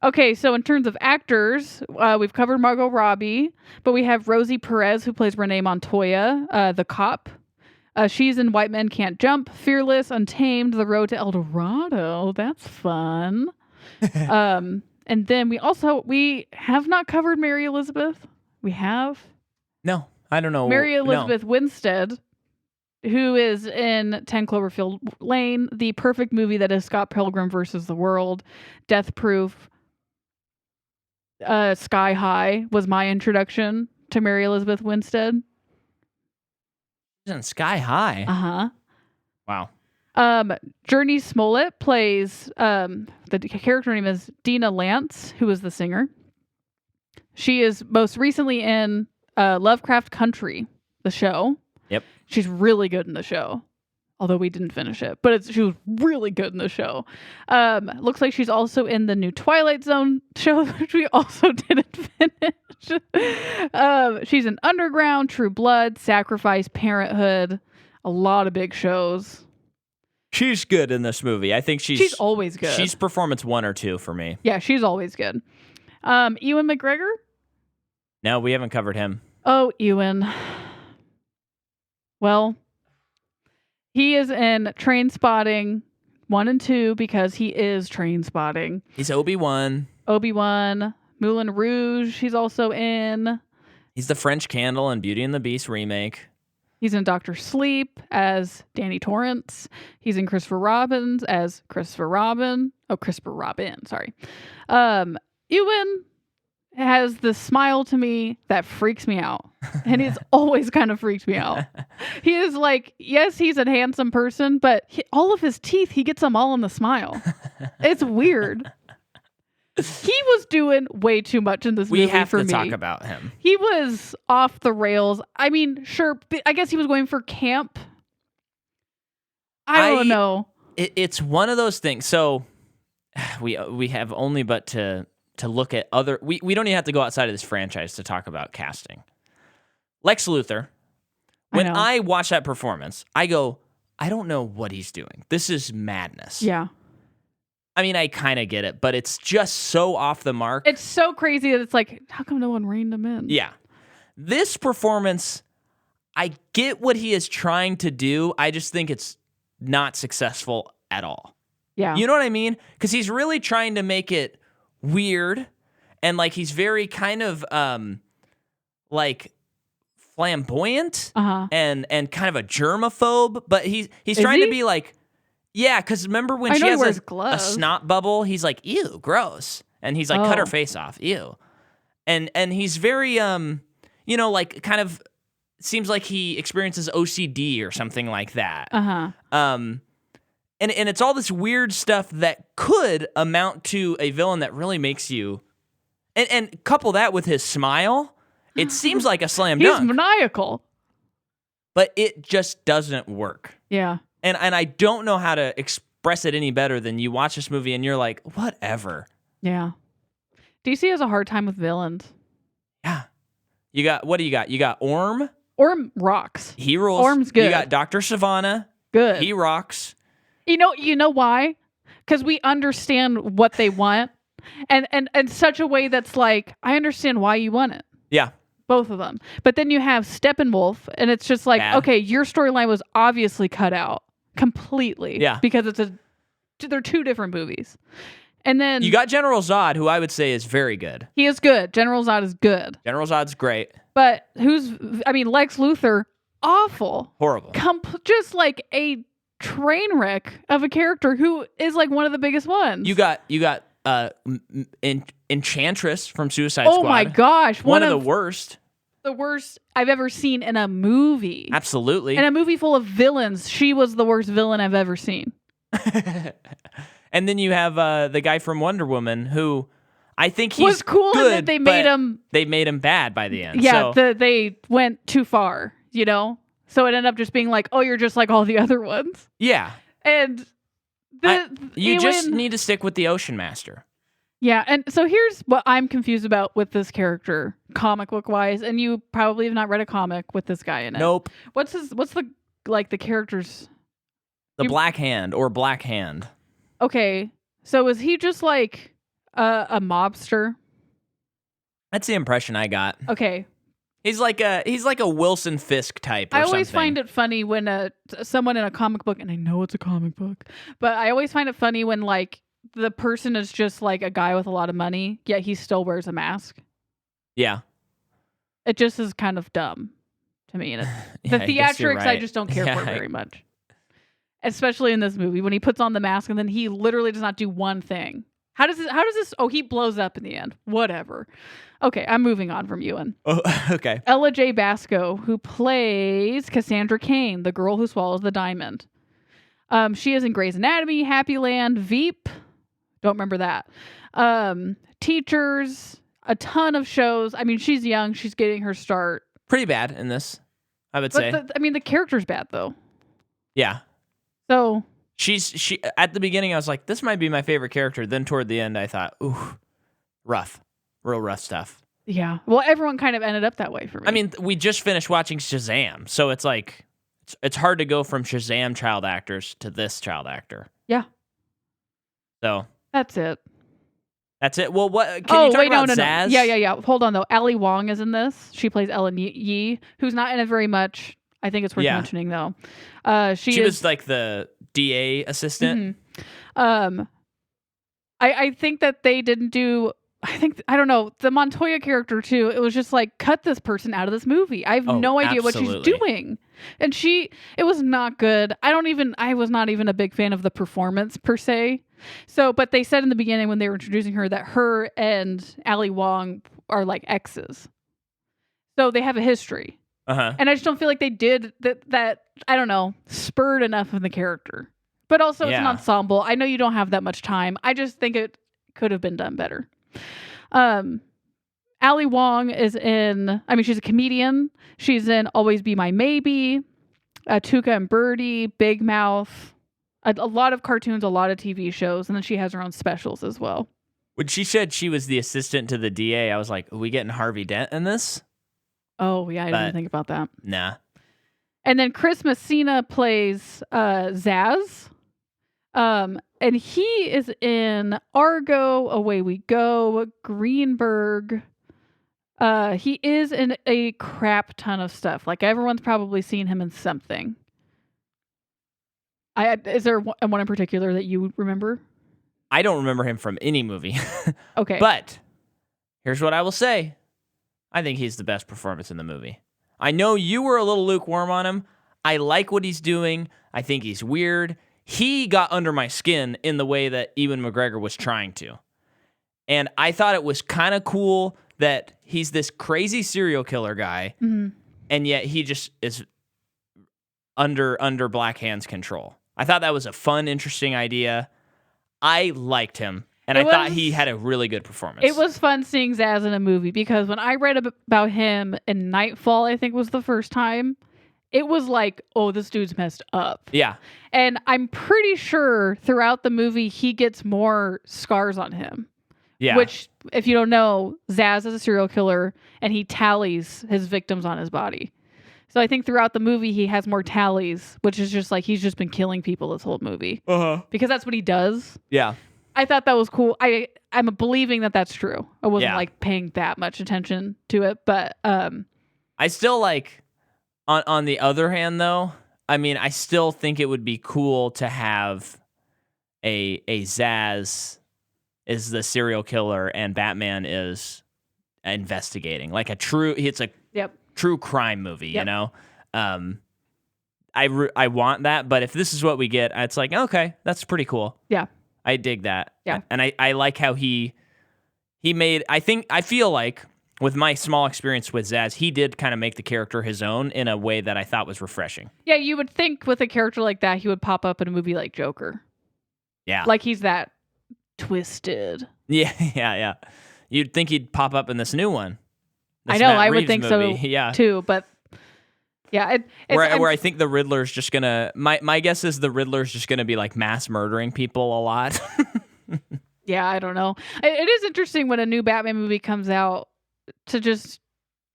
Okay, so in terms of actors, we've covered Margot Robbie, but we have Rosie Perez, who plays Renee Montoya, the cop. She's in White Men Can't Jump, Fearless, Untamed, The Road to El Dorado. That's fun. And then we have not covered Mary Elizabeth. We have? No, I don't know. Mary Elizabeth Winstead. who is in 10 Cloverfield Lane, the perfect movie that is Scott Pilgrim versus the World, Death Proof, Sky High was my introduction to Mary Elizabeth Winstead. She's in Sky High. Uh-huh. Wow. Journey Smollett plays, the character name is Dina Lance, who is the singer. She is most recently in Lovecraft Country, the show. Yep. She's really good in the show, although we didn't finish it. But she was really good in the show. Looks like she's also in the new Twilight Zone show, which we also didn't finish. She's in Underground, True Blood, Sacrifice, Parenthood, a lot of big shows. She's good in this movie. I think she's always good. She's performance 1 or 2 for me. Yeah, she's always good. Ewan McGregor? No, we haven't covered him. Oh, Ewan. Well, he is in Trainspotting 1 and 2 because he is Trainspotting. He's Obi-Wan. Moulin Rouge, he's also in. He's the French Candle in Beauty and the Beast remake. He's in Dr. Sleep as Danny Torrance. He's in Christopher Robin as Christopher Robin. Oh, Christopher Robin, sorry. Ewan has the smile to me that freaks me out. And it's always kind of freaked me out. He is like, yes, he's a handsome person, but all of his teeth, he gets them all in the smile. It's weird. He was doing way too much in this movie for me. We have to talk about him. He was off the rails. I mean, sure, I guess he was going for camp. I don't know. It's one of those things. So we have only but to look at other... We don't even have to go outside of this franchise to talk about casting. Lex Luthor, when I watch that performance, I go, I don't know what he's doing. This is madness. Yeah. I mean, I kind of get it, but it's just so off the mark. It's so crazy that it's like, how come no one reined him in? Yeah. This performance, I get what he is trying to do. I just think it's not successful at all. Yeah. You know what I mean? Because he's really trying to make it weird, and like he's very kind of like flamboyant and kind of a germaphobe, but he's trying to be like, yeah, because remember when she has a snot bubble, he's like, ew, gross. And he's like, cut her face off, ew. And he's very, like kind of, seems like he experiences OCD or something like that. And it's all this weird stuff that could amount to a villain that really makes you, and couple that with his smile, it seems like a slam dunk. He's maniacal. But it just doesn't work. Yeah. And I don't know how to express it any better than you watch this movie and you're like, whatever. Yeah. DC has a hard time with villains. Yeah. What do you got? You got Orm. Orm rocks. He rules. Orm's good. You got Dr. Sivana. Good. He rocks. You know why? Because we understand what they want. And such a way that's like, I understand why you want it. Yeah. Both of them. But then you have Steppenwolf, and it's just like, okay, your storyline was obviously cut out completely. Yeah. Because they're two different movies. And then you got General Zod, who I would say is very good. He is good. General Zod is good. General Zod's great. But Lex Luthor, awful. Horrible. Just like a train wreck of a character who is like one of the biggest ones. You got Enchantress from Suicide Squad. Oh my gosh. One of the worst. The worst I've ever seen in a movie. Absolutely. In a movie full of villains, she was the worst villain I've ever seen. And then you have the guy from Wonder Woman, who I think he's was cool, good, and then they made him bad by the end. Yeah, they went too far, So it ended up just being like, oh, you're just like all the other ones. Yeah. And you just need to stick with the Ocean Master. Yeah, and so here's what I'm confused about with this character, comic book wise, and you probably have not read a comic with this guy in it. Nope. What's the character's... The Black Hand or Black Hand. Okay, so is he just like a mobster? That's the impression I got. Okay. He's like a Wilson Fisk type or I always something. find it funny when someone in a comic book, and I know it's a comic book, but I always find it funny when like the person is just like a guy with a lot of money, yet he still wears a mask. Yeah. It just is kind of dumb. to me. And Yeah, the I guess you're theatrics, I right. just don't care Yeah, for very much. Especially in this movie when he puts on the mask and then he literally does not do one thing. How does this? Oh, he blows up in the end. Whatever. Okay, I'm moving on from Ewan. Oh, okay. Ella J. Basco, who plays Cassandra Cain, the girl who swallows the diamond. She is in Grey's Anatomy, Happy Land, Veep. Don't remember that. Teachers, a ton of shows. I mean, she's young. She's getting her start. Pretty bad in this, I would say. The character's bad though. Yeah. So She at the beginning I was like, this might be my favorite character. Then toward the end I thought, ooh, rough. Real rough stuff. Yeah. Well, everyone kind of ended up that way for me. I mean, we just finished watching Shazam, so it's like it's hard to go from Shazam child actors to this child actor. Yeah. So that's it. That's it. Well, what can you talk about Zaz? No. Yeah. Hold on though. Ali Wong is in this. She plays Ellen Yi, who's not in it very much. I think it's worth mentioning though. She was like the DA assistant. Mm-hmm. I think that they didn't do. I don't know, the Montoya character too. It was just like, cut this person out of this movie. I have no idea what she's doing. And it was not good. I was not even a big fan of the performance per se. So, but they said in the beginning when they were introducing her that her and Ali Wong are like exes. So they have a history. Uh-huh. And I just don't feel like they did that I don't know, spurred enough of the character. But also it's an ensemble. I know you don't have that much time. I just think it could have been done better. Ali Wong is she's a comedian. She's in Always Be My Maybe, Tuca and Birdie, Big Mouth, a lot of cartoons, a lot of TV shows, and then she has her own specials as well. When she said she was the assistant to the DA, I was like, are we getting Harvey Dent in this? Oh, yeah, I didn't think about that. Nah. And then Chris Messina plays Zaz. And he is in Argo, Away We Go, Greenberg. He is in a crap ton of stuff. Like everyone's probably seen him in something. Is there one in particular that you remember? I don't remember him from any movie. Okay. But here's what I will say. I think he's the best performance in the movie. I know you were a little lukewarm on him. I like what he's doing. I think he's weird. He got under my skin in the way that Ewan McGregor was trying to. And I thought it was kind of cool that he's this crazy serial killer guy, and yet he just is under Black Hand's control. I thought that was a fun, interesting idea. I liked him, and I thought he had a really good performance. It was fun seeing Zaz in a movie because when I read about him in Nightfall, I think was the first time, it was like, oh, this dude's messed up. Yeah. And I'm pretty sure throughout the movie, he gets more scars on him. Yeah. Which, if you don't know, Zaz is a serial killer, and he tallies his victims on his body. So I think throughout the movie, he has more tallies, which is just like he's just been killing people this whole movie. Uh-huh. Because that's what he does. Yeah. I thought that was cool. I'm believing that that's true. I wasn't like paying that much attention to it, but I still like. On the other hand, though, I mean, I still think it would be cool to have a Zaz is the serial killer and Batman is investigating, like it's a true crime movie, you know? I want that, but if this is what we get, it's like, okay, that's pretty cool. Yeah. I dig that. Yeah. And I like how he made, I feel like, with my small experience with Zaz, he did kind of make the character his own in a way that I thought was refreshing. Yeah, you would think with a character like that, he would pop up in a movie like Joker. Yeah. Like he's that twisted. Yeah. You'd think he'd pop up in this new one. I know, I would think movie. So too, but yeah. Where I think the Riddler's just going to, my guess is the Riddler's just going to be like mass murdering people a lot. Yeah, I don't know. It is interesting when a new Batman movie comes out to just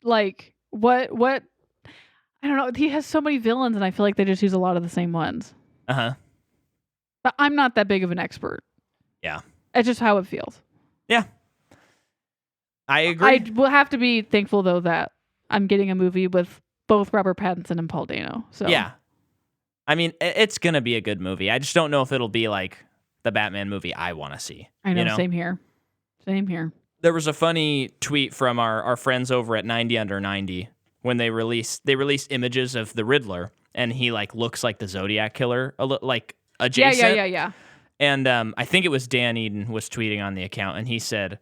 like what I don't know. He has so many villains, and I feel like they just use a lot of the same ones. Uh-huh. But I'm not that big of an expert. Yeah. It's just how it feels. Yeah. I agree. I will have to be thankful though that I'm getting a movie with both Robert Pattinson and Paul Dano. So yeah. I mean, it's gonna be a good movie. I just don't know if it'll be like the Batman movie I want to see. I know, you know. Same here. There was a funny tweet from our friends over at 90 Under 90 when they released images of the Riddler, and he like looks like the Zodiac killer, like adjacent. Yeah. And I think it was Dan Eden was tweeting on the account, and he said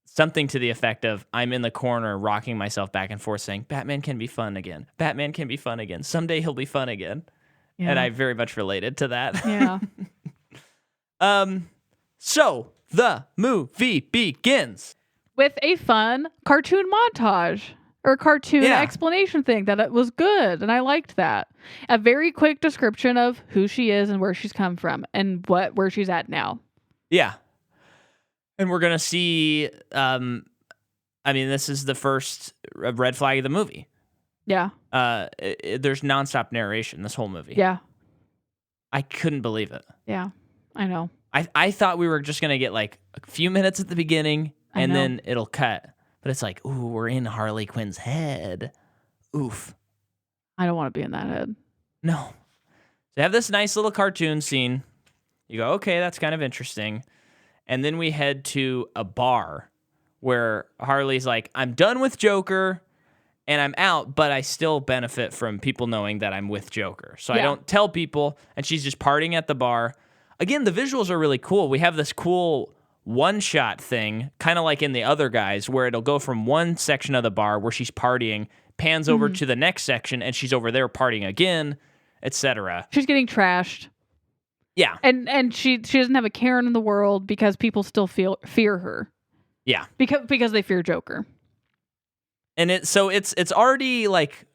something to the effect of, "I'm in the corner rocking myself back and forth saying, Batman can be fun again. Batman can be fun again. Someday he'll be fun again." Yeah. And I very much related to that. Yeah. So the movie begins with a fun cartoon montage or cartoon Yeah. explanation thing that it was good, and I liked that. A very quick description of who she is and where she's come from and where she's at now. Yeah. And we're going to see, this is the first red flag of the movie. Yeah. There's nonstop narration this whole movie. Yeah. I couldn't believe it. Yeah. I know. I thought we were just going to get like a few minutes at the beginning and I know. then it'll cut. But it's like, ooh, we're in Harley Quinn's head. Oof. I don't want to be in that head. No. So you have this nice little cartoon scene. You go, okay, that's kind of interesting. And then we head to a bar where Harley's like, I'm done with Joker and I'm out, but I still benefit from people knowing that I'm with Joker. So I don't tell people, and she's just partying at the bar. Again, the visuals are really cool. We have this cool one-shot thing, kind of like in The Other Guys, where it'll go from one section of the bar where she's partying, pans over to the next section, and she's over there partying again, etc. She's getting trashed. Yeah. And she doesn't have a care in the world because people still fear her. Yeah. Because they fear Joker. And it's already like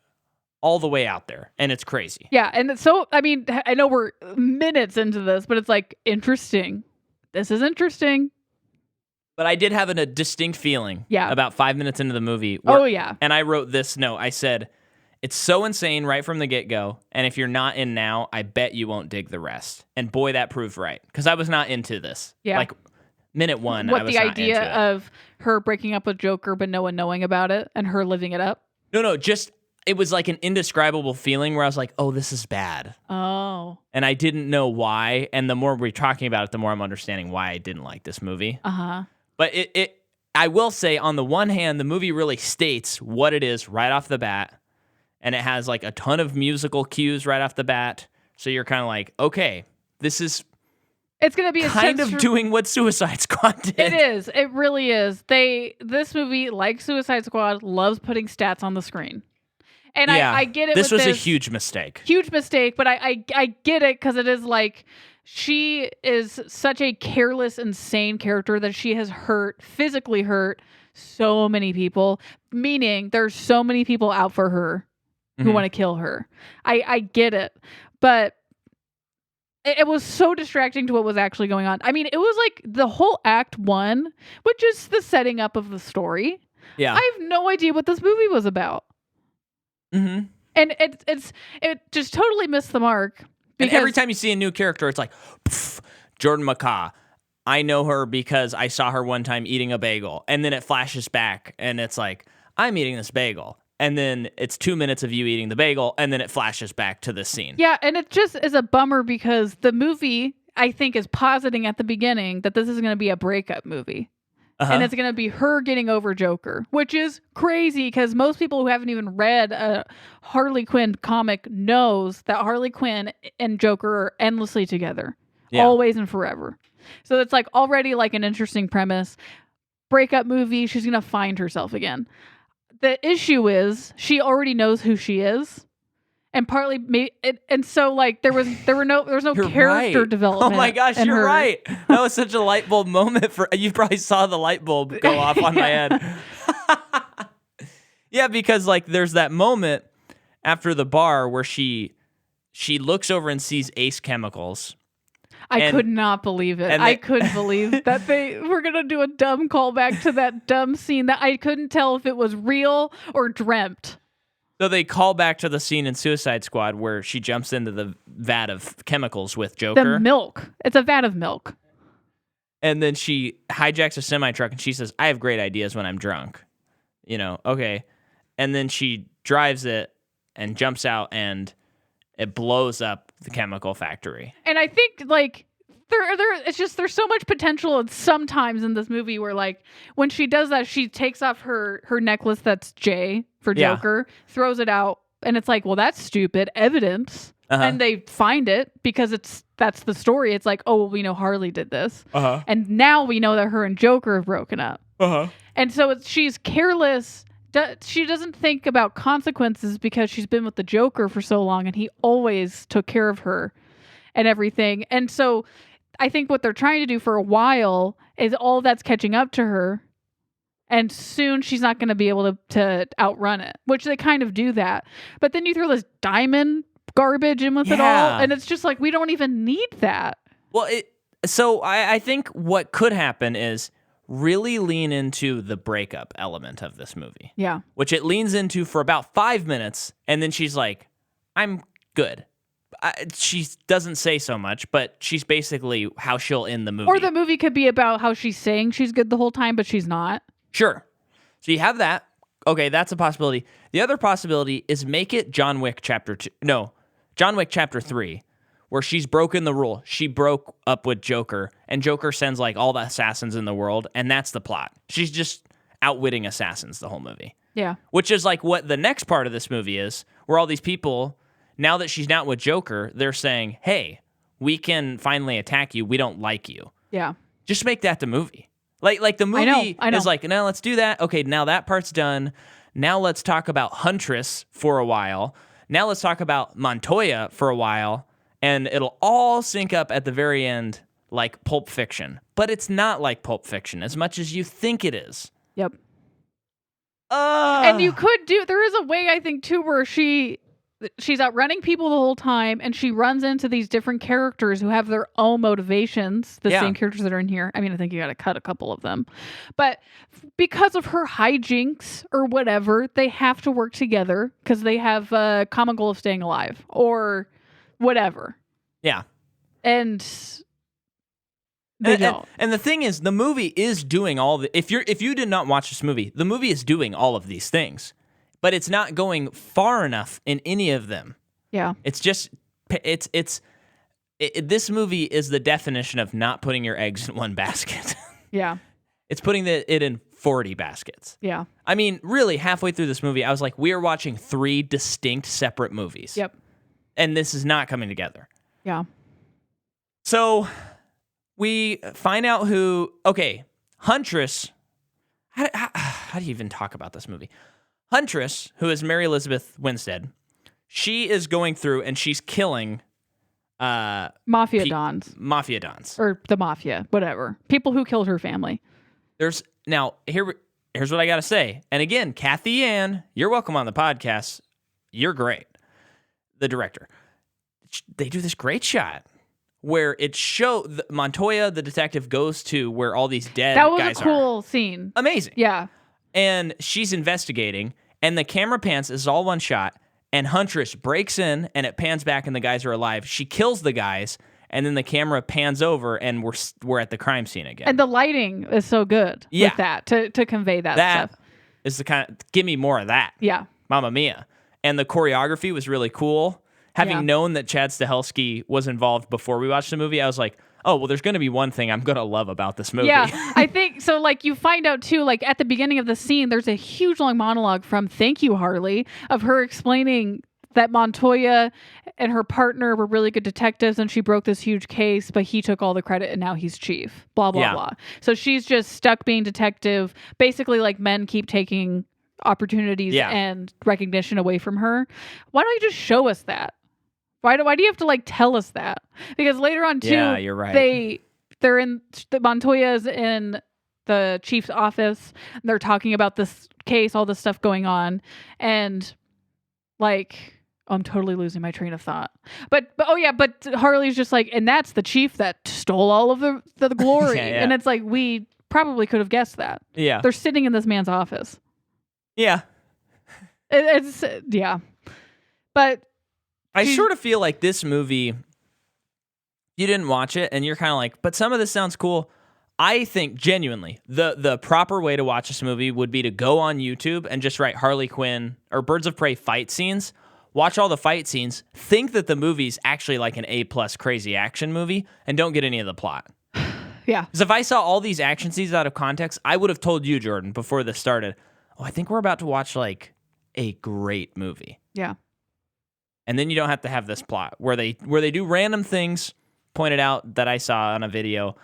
all the way out there, and it's crazy. Yeah, and so I know we're minutes into this, but it's like interesting. This is interesting. But I did have a distinct feeling about 5 minutes into the movie. And I wrote this note. I said, it's so insane right from the get-go, and if you're not in now, I bet you won't dig the rest. And boy, that proved right, because I was not into this. Yeah. Like, minute one, what I was the not idea into it. of her breaking up with Joker but no one knowing about it and her living it up? No, just it was like an indescribable feeling where I was like, oh, this is bad. Oh. And I didn't know why, and the more we're talking about it, the more I'm understanding why I didn't like this movie. Uh-huh. But I will say, on the one hand, the movie really states what it is right off the bat, and it has like a ton of musical cues right off the bat, so you're kind of like, okay, this is it's going to be kind of doing what Suicide Squad did. It is. It really is. This movie, like Suicide Squad, loves putting stats on the screen. And I get it. This was a huge mistake. Huge mistake, but I get it because it is like she is such a careless, insane character that she has physically hurt so many people, meaning there's so many people out for her who want to kill her. I get it, but it was so distracting to what was actually going on. I mean, it was like the whole Act 1, which is the setting up of the story. Yeah. I have no idea what this movie was about. Mm-hmm. And it just totally missed the mark. And every time you see a new character, it's like, Jordan McCaw. I know her because I saw her one time eating a bagel. And then it flashes back, and it's like, I'm eating this bagel. And then it's 2 minutes of you eating the bagel, and then it flashes back to this scene. Yeah, and it just is a bummer because the movie, I think, is positing at the beginning that this is going to be a breakup movie. Uh-huh. And it's going to be her getting over Joker, which is crazy because most people who haven't even read a Harley Quinn comic knows that Harley Quinn and Joker are endlessly together, always and forever. So it's like already like an interesting premise. Breakup movie, she's going to find herself again. The issue is she already knows who she is. And partly, and so like there was no character development. Oh my gosh, you're right. That was such a light bulb moment you probably saw the light bulb go off on my head. Yeah, because like there's that moment after the bar where she looks over and sees Ace Chemicals. I could not believe it. I couldn't believe that they were going to do a dumb callback to that dumb scene that I couldn't tell if it was real or dreamt. So they call back to the scene in Suicide Squad where she jumps into the vat of chemicals with Joker. The milk. It's a vat of milk. And then she hijacks a semi-truck and she says, I have great ideas when I'm drunk. Okay. And then she drives it and jumps out and it blows up the chemical factory. And I think, like, It's just there's so much potential and sometimes in this movie where like when she does that, she takes off her necklace that's J for Joker, throws it out, and it's like, well, that's stupid evidence. And they find it because that's the story. It's like, oh, well, we know Harley did this. And now we know that her and Joker have broken up. And so she's careless. She doesn't think about consequences because she's been with the Joker for so long and he always took care of her and everything. And so I think what they're trying to do for a while is all that's catching up to her. And soon she's not going to be able to outrun it, which they kind of do that. But then you throw this diamond garbage in with it all. And it's just like, we don't even need that. Well, so I think what could happen is really lean into the breakup element of this movie. Yeah. Which it leans into for about 5 minutes. And then she's like, I'm good. She doesn't say so much, but she's basically how she'll end the movie. Or the movie could be about how she's saying she's good the whole time, but she's not. Sure. So you have that. Okay, that's a possibility. The other possibility is make it John Wick Chapter 2. No, John Wick Chapter 3, where she's broken the rule. She broke up with Joker, and Joker sends like all the assassins in the world, and that's the plot. She's just outwitting assassins the whole movie. Yeah. Which is like what the next part of this movie is, where all these people, now that she's not with Joker, they're saying, hey, we can finally attack you. We don't like you. Yeah. Just make that the movie. Like the movie I know. is like, no, let's do that. Okay, now that part's done. Now let's talk about Huntress for a while. Now let's talk about Montoya for a while. And it'll all sync up at the very end like Pulp Fiction. But it's not like Pulp Fiction as much as you think it is. Yep. And you could there is a way, I think, too, where she's outrunning people the whole time, and she runs into these different characters who have their own motivations, the same characters that are in here. I mean, I think you got to cut a couple of them. But because of her hijinks or whatever, they have to work together because they have a common goal of staying alive or whatever. Yeah. And they don't. And the thing is, the movie is doing all the... If you did not watch this movie, the movie is doing all of these things. But it's not going far enough in any of them. Yeah. It's just, this movie is the definition of not putting your eggs in one basket. Yeah. It's putting it in 40 baskets. Yeah. I mean, really, halfway through this movie, I was like, we are watching 3 distinct separate movies. Yep. And this is not coming together. Yeah. So we find out Huntress, how do you even talk about this movie? Huntress, who is Mary Elizabeth Winstead, she is going through and she's killing Mafia dons. Mafia dons. Or the mafia, whatever. People who killed her family. Here's what I got to say. And again, Kathy Ann, you're welcome on the podcast. You're great. The director. They do this great shot where it Montoya, the detective, goes to where all these dead guys are. That was a cool scene. Amazing. Yeah. And she's investigating, and the camera pans, this is all one shot, and Huntress breaks in, and it pans back, and the guys are alive. She kills the guys, and then the camera pans over, and we're at the crime scene again. And the lighting is so good with that, to convey that stuff. That is the kind of, give me more of that. Yeah. Mamma mia. And the choreography was really cool. Having known that Chad Stahelski was involved before we watched the movie, I was like, oh, well, there's going to be one thing I'm going to love about this movie. Yeah, I think so. Like, you find out, too, like, at the beginning of the scene, there's a huge long monologue from Thank You, Harley, of her explaining that Montoya and her partner were really good detectives and she broke this huge case, but he took all the credit and now he's chief. Blah, blah, blah. So she's just stuck being detective. Basically, like, men keep taking opportunities and recognition away from her. Why don't you just show us that? Why do you have to like tell us that? Because later on too, you're right. Montoya's in the chief's office. And they're talking about this case, all this stuff going on, and like, I'm totally losing my train of thought. But Harley's just like, and that's the chief that stole all of the glory, and it's like we probably could have guessed that. Yeah, they're sitting in this man's office. Yeah, it's but. I sort of feel like this movie, you didn't watch it, and you're kind of like, but some of this sounds cool. I think, genuinely, the proper way to watch this movie would be to go on YouTube and just write Harley Quinn or Birds of Prey fight scenes. watch all the fight scenes, think that the movie's actually like an A+ crazy action movie, and don't get any of the plot. Yeah. Because if I saw all these action scenes out of context, I would have told you, Jordan, before this started, I think we're about to watch like a great movie. Yeah. And then you don't have to have this plot where they do random things pointed out that I saw on a video.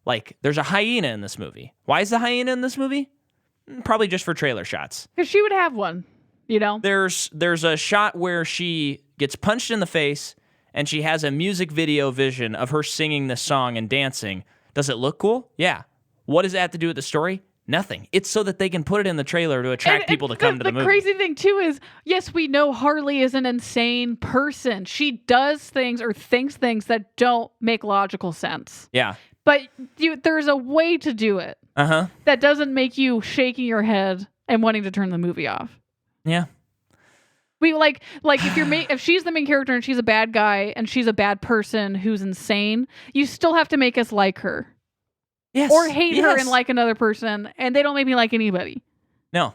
Like there's a hyena in this movie. Why is the hyena in this movie? Probably just for trailer shots. Because she would have one, you know? There's a shot where she gets punched in the face and she has a music video vision of her singing this song and dancing. Does it look cool? Yeah. What does that have to do with the story? Nothing. It's so that they can put it in the trailer to attract people to come to the movie. The crazy thing, too, is, yes, we know Harley is an insane person. She does things or thinks things that don't make logical sense. Yeah. But there's a way to do it that doesn't make you shaking your head and wanting to turn the movie off. Yeah. We like if she's the main character and she's a bad guy and she's a bad person who's insane, you still have to make us like her. Yes. Or hate her and like another person, and they don't make me like anybody. No.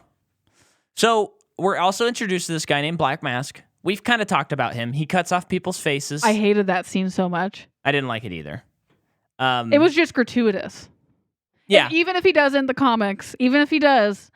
So we're also introduced to this guy named Black Mask. We've kind of talked about him. He cuts off people's faces. I hated that scene so much. I didn't like it either. It was just gratuitous. Yeah. And even if he does in the comics, even if he does,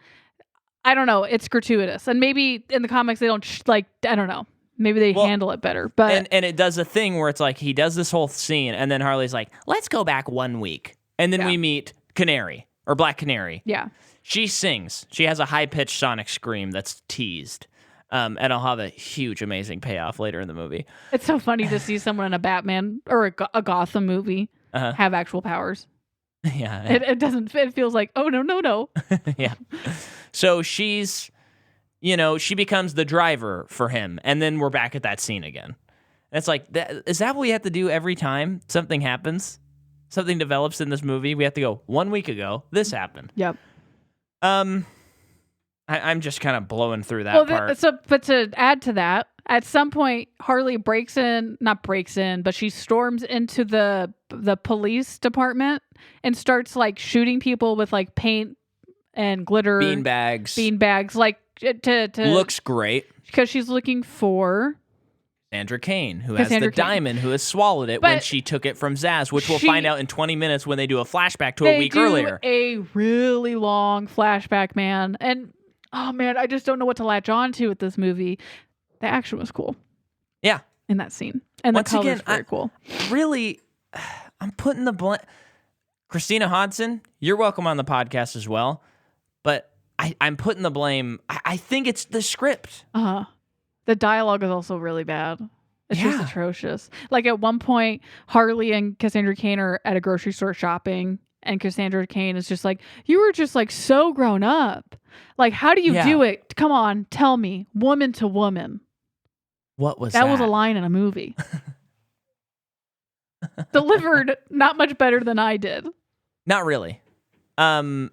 I don't know, it's gratuitous. And maybe in the comics they don't I don't know. Maybe they handle it better. But and it does a thing where it's like he does this whole scene and then Harley's like, let's go back 1 week. And then we meet Canary, or Black Canary. Yeah. She sings. She has a high-pitched sonic scream that's teased. And I'll have a huge, amazing payoff later in the movie. It's so funny to see someone in a Batman or a Gotham movie have actual powers. Yeah. It doesn't, it feels like, oh, no. Yeah. So she's, she becomes the driver for him. And then we're back at that scene again. And it's like, is that what we have to do every time something happens? Something develops in this movie, we have to go 1 week ago. This happened. Yep. I'm just kind of blowing through that part. But to add to that, at some point, Harley not breaks in, but she storms into the police department and starts like shooting people with like paint and glitter, beanbags, like to looks great because she's looking for Cassandra Cain, who has the diamond, who has swallowed it when she took it from Zaz, which we'll find out in 20 minutes when they do a flashback to a week earlier. A really long flashback, man. And, oh, man, I just don't know what to latch on to with this movie. The action was cool. Yeah. In that scene. And once the colors again, very cool. Really, I'm putting the Christina Hodson, you're welcome on the podcast as well, but I'm putting the blame. I think it's the script. The dialogue is also really bad. It's just atrocious. Like at one point, Harley and Cassandra Cain are at a grocery store shopping, and Cassandra Cain is just like, you were just like so grown up. Like, how do you do it? Come on, tell me. Woman to woman. What was that? That was a line in a movie. Delivered not much better than I did. Not really. They're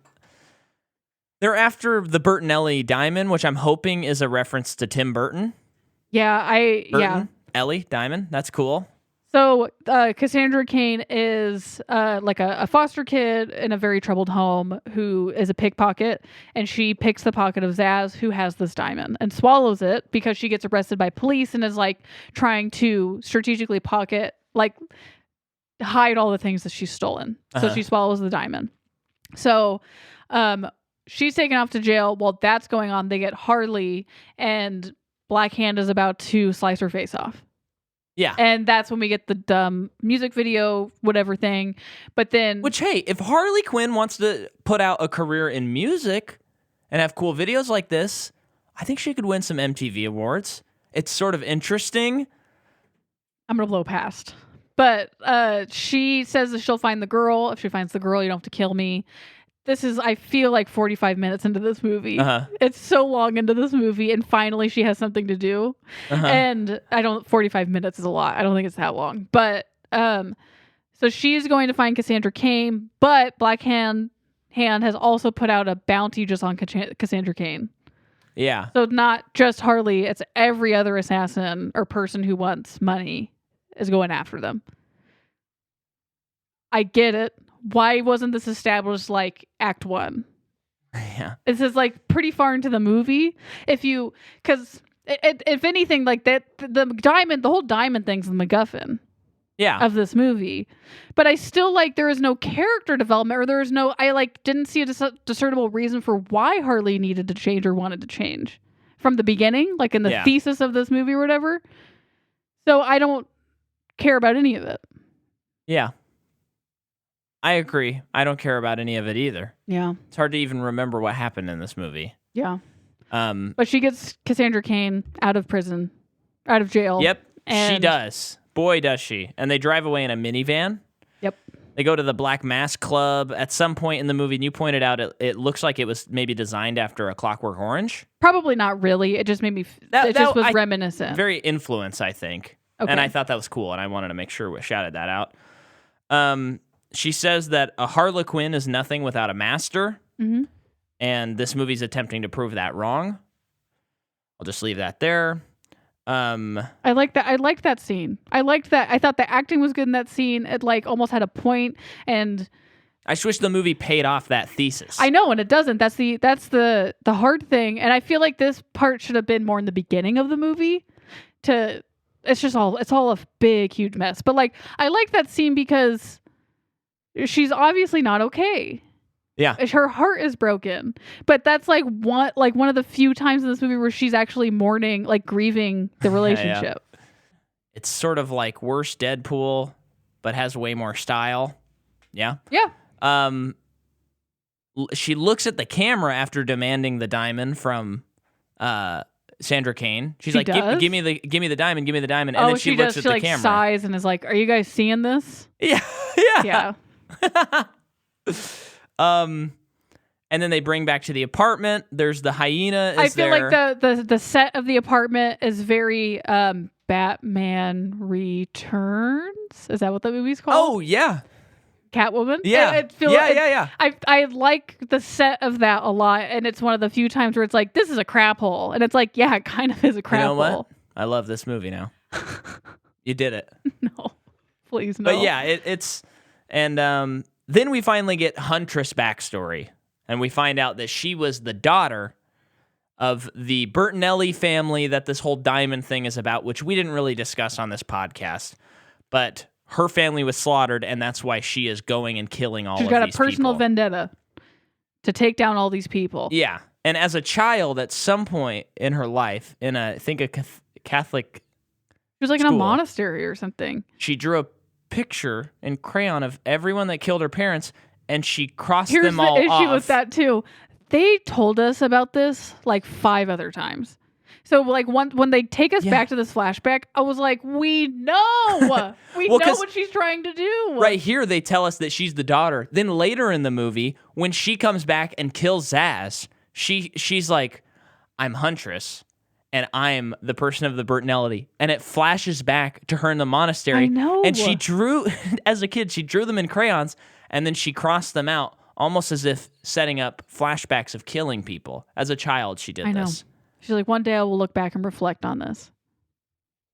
after the Bertinelli diamond, which I'm hoping is a reference to Tim Burton. Yeah, Ellie diamond. That's cool. So Cassandra Cain is like a foster kid in a very troubled home who is a pickpocket, and she picks the pocket of Zaz, who has this diamond, and swallows it because she gets arrested by police and is like trying to strategically hide all the things that she's stolen. So she swallows the diamond. So she's taken off to jail. While that's going on, they get Harley, and Black Hand is about to slice her face off. Yeah. And that's when we get the dumb music video, whatever thing. But then... Which, hey, if Harley Quinn wants to put out a career in music and have cool videos like this, I think she could win some MTV awards. It's sort of interesting. I'm going to blow past. But she says that she'll find the girl. If she finds the girl, you don't have to kill me. This is, I feel like 45 minutes into this movie. It's so long into this movie, and finally she has something to do. And 45 minutes is a lot. I don't think it's that long. But, so she's going to find Cassandra Cain, but Black Hand has also put out a bounty just on Cassandra Cain. Yeah. So not just Harley, it's every other assassin or person who wants money is going after them. I get it. Why wasn't this established like Act 1? Yeah. This is like pretty far into the movie. Because If anything, like that, the whole diamond thing's the MacGuffin of this movie. But I still there is no character development, or there is no, didn't see a discernible reason for why Harley needed to change or wanted to change from the beginning, like in the thesis of this movie or whatever. So I don't care about any of it. Yeah. I agree. I don't care about any of it either. Yeah. It's hard to even remember what happened in this movie. Yeah. But she gets Cassandra Cain out of prison, out of jail. Yep, she does. Boy, does she. And they drive away in a minivan. Yep. They go to the Black Mass Club at some point in the movie, and you pointed out it looks like it was maybe designed after A Clockwork Orange. Probably not really. It just made me, it just was reminiscent. Very influence, I think. Okay. And I thought that was cool, and I wanted to make sure we shouted that out. She says that a Harlequin is nothing without a master, and this movie's attempting to prove that wrong. I'll just leave that there. I like that. I liked that scene. I liked that. I thought the acting was good in that scene. It almost had a point, and I just wish the movie paid off that thesis. I know, and it doesn't. That's the hard thing. And I feel like this part should have been more in the beginning of the movie. It's all a big, huge mess. But I like that scene because she's obviously not okay. Yeah. Her heart is broken. But that's one of the few times in this movie where she's actually mourning, grieving the relationship. Yeah. It's sort of like worse Deadpool, but has way more style. Yeah. Yeah. She looks at the camera after demanding the diamond from Sandra Cain. She's like, give me the diamond, give me the diamond. And then she looks at the camera. She sighs and is like, are you guys seeing this? Yeah. Yeah. And then they bring back to the apartment. There's the hyena. I feel like the set of the apartment is very Batman Returns. Is that what the movie's called? Oh yeah, Catwoman. Yeah, yeah. I like the set of that a lot, and it's one of the few times where it's like, this is a crap hole, and it's like, yeah, it kind of is a crap hole. What? I love this movie now. You did it. No, please no. But yeah, it's and then we finally get Huntress' backstory, and we find out that she was the daughter of the Bertinelli family that this whole diamond thing is about, which we didn't really discuss on this podcast. But her family was slaughtered, and that's why she is going and killing all of these people. She's got a personal vendetta to take down all these people. Yeah, and as a child, at some point in her life, in I think a Catholic she was school, in a monastery or something. She drew a picture in crayon of everyone that killed her parents, and she crossed them all off. Here's the issue with that too. They told us about this 5 other times. So when they take us back to this flashback, I was like, we know. We know what she's trying to do. Right here, they tell us that she's the daughter. Then later in the movie, when she comes back and kills Zaz, she's like, I'm Huntress, and I'm the person of the Bertinelli. And it flashes back to her in the monastery. I know. And she drew, as a kid, she drew them in crayons, and then she crossed them out, almost as if setting up flashbacks of killing people. As a child, she did this. She's like, one day I will look back and reflect on this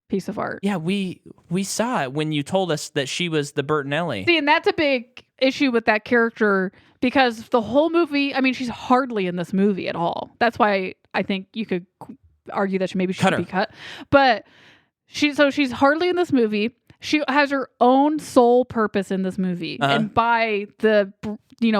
piece of art. Yeah, we saw it when you told us that she was the Bertinelli. See, and that's a big issue with that character, because the whole movie, I mean, she's hardly in this movie at all. That's why I think you could argue that she should be cut. But she's hardly in this movie. She has her own sole purpose in this movie. And by the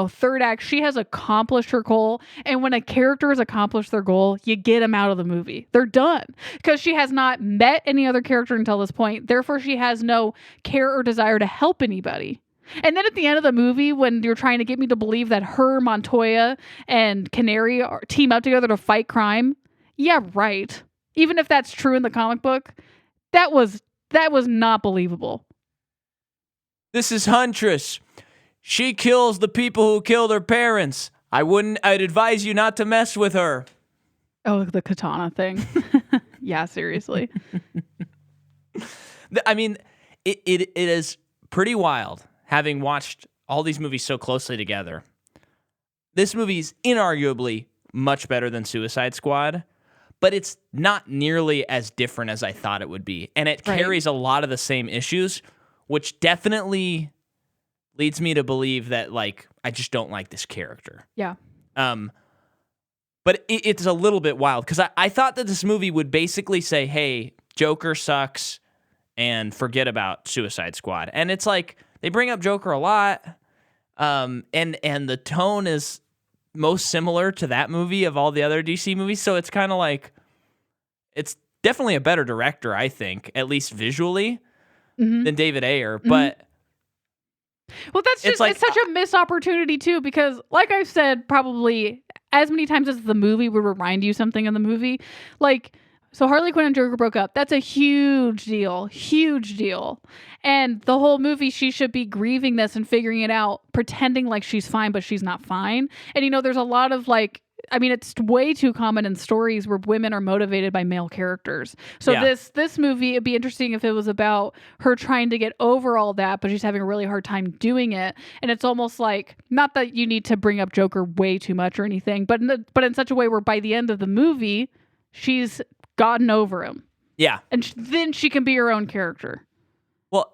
third act, she has accomplished her goal. And when a character has accomplished their goal, you get them out of the movie. They're done. Because she has not met any other character until this point. Therefore, she has no care or desire to help anybody. And then at the end of the movie, when you're trying to get me to believe that her, Montoya, and Canary team up together to fight crime, yeah, right. Even if that's true in the comic book, that was not believable. This is Huntress. She kills the people who killed her parents. I'd advise you not to mess with her. Oh, the katana thing. Yeah, seriously. I mean, it is pretty wild having watched all these movies so closely together. This movie is inarguably much better than Suicide Squad, but it's not nearly as different as I thought it would be. And it carries a lot of the same issues, which definitely leads me to believe that, I just don't like this character. Yeah. But it's a little bit wild because I thought that this movie would basically say, hey, Joker sucks and forget about Suicide Squad. And it's like they bring up Joker a lot, and the tone is most similar to that movie of all the other DC movies. So it's kind of like it's definitely a better director, I think, at least visually, than David Ayer. But well, that's just it's such a missed opportunity too, because like I've said probably as many times as the movie would remind you something in the movie, like. So Harley Quinn and Joker broke up. That's a huge deal. Huge deal. And the whole movie, she should be grieving this and figuring it out, pretending like she's fine, but she's not fine. And, you know, there's a lot of like, I mean, it's way too common in stories where women are motivated by male characters. So this movie, it'd be interesting if it was about her trying to get over all that, but she's having a really hard time doing it. And it's almost like, not that you need to bring up Joker way too much or anything, but in such a way where by the end of the movie, she's gotten over him. Yeah. And then she can be her own character. Well,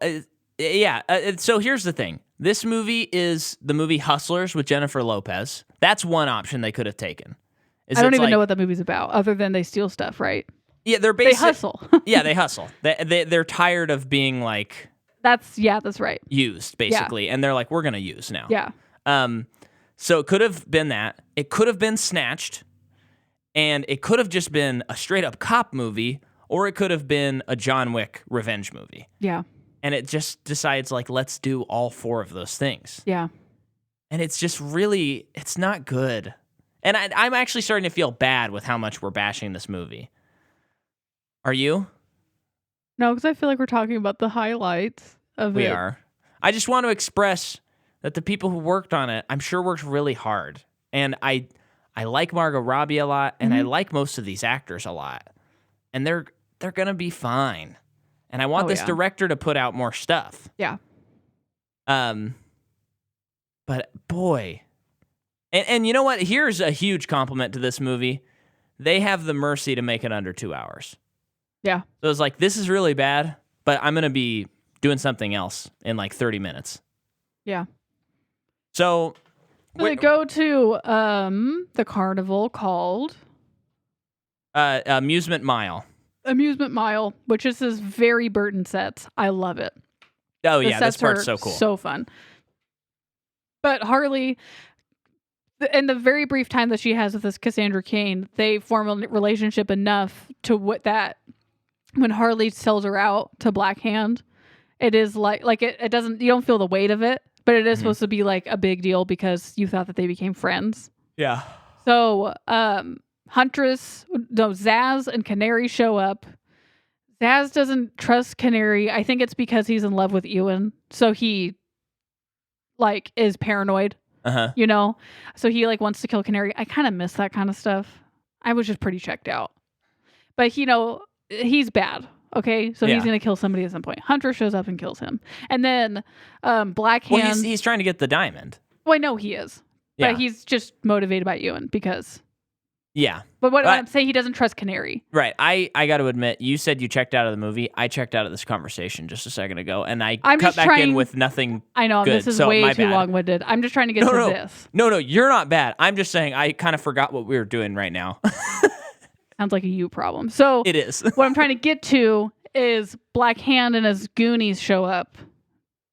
so here's the thing. This movie is the movie Hustlers with Jennifer Lopez. That's one option they could have taken. I don't even know what that movie's about, other than they steal stuff, right? Yeah, they hustle. Yeah, they hustle. They're tired of being like... That's right. Used, basically. Yeah. And they're like, we're going to use now. Yeah. So it could have been that. It could have been Snatched. And it could have just been a straight-up cop movie, or it could have been a John Wick revenge movie. Yeah. And it just decides, like, let's do all four of those things. Yeah. And it's just really, it's not good. And I'm actually starting to feel bad with how much we're bashing this movie. Are you? No, because I feel like we're talking about the highlights of it. We are. I just want to express that the people who worked on it, I'm sure worked really hard. And I like Margot Robbie a lot, and I like most of these actors a lot. And they're going to be fine. And I want this director to put out more stuff. Yeah. But boy. And you know what? Here's a huge compliment to this movie. They have the mercy to make it under 2 hours. Yeah. So it's like, this is really bad, but I'm going to be doing something else in like 30 minutes. Yeah. So they go to the carnival called Amusement Mile. Amusement Mile, which is this very Burton sets. I love it. Oh yeah, this part's so cool. So fun. But Harley, in the very brief time that she has with this Cassandra Cain, they form a relationship enough to that when Harley sells her out to Black Hand, it is like it doesn't, you don't feel the weight of it. But it is supposed to be like a big deal because you thought that they became friends. Yeah. So Zaz and Canary show up. Zaz doesn't trust Canary. I think it's because he's in love with Ewan. So he like is paranoid. You know? So he like wants to kill Canary. I kind of miss that kind of stuff. I was just pretty checked out. But you know, he's bad. Okay, so he's going to kill somebody at some point. Hunter shows up and kills him. And then Black Hand... Well, he's trying to get the diamond. Well, I know he is. Yeah. But he's just motivated by Ewan because... Yeah. But what I'm saying, he doesn't trust Canary. Right. I got to admit, you said you checked out of the movie. I checked out of this conversation just a second ago, and I'm cut back in with nothing. I know, good, this is way too long-winded. I'm just trying to get to this. No, you're not bad. I'm just saying I kind of forgot what we were doing right now. Sounds like a you problem. So it is. What I'm trying to get to is Black Hand and his Goonies show up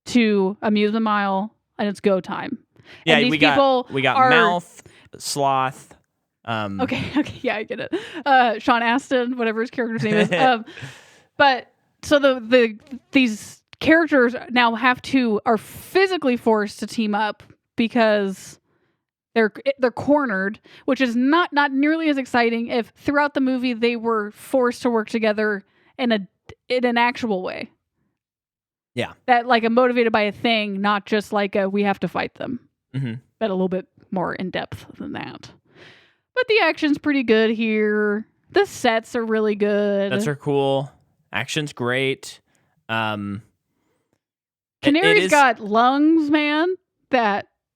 to Amusement Mile, and it's go time. Yeah, and we got Mouth, Sloth. Okay, yeah, I get it. Sean Astin, whatever his character's name is. But so these characters now are physically forced to team up because they're cornered, which is not nearly as exciting if throughout the movie they were forced to work together in an actual way. Yeah. That like a motivated by a thing, not just like we have to fight them. But a little bit more in depth than that. But the action's pretty good here. The sets are really good. Sets are cool. Action's great. Canary's got lungs, man.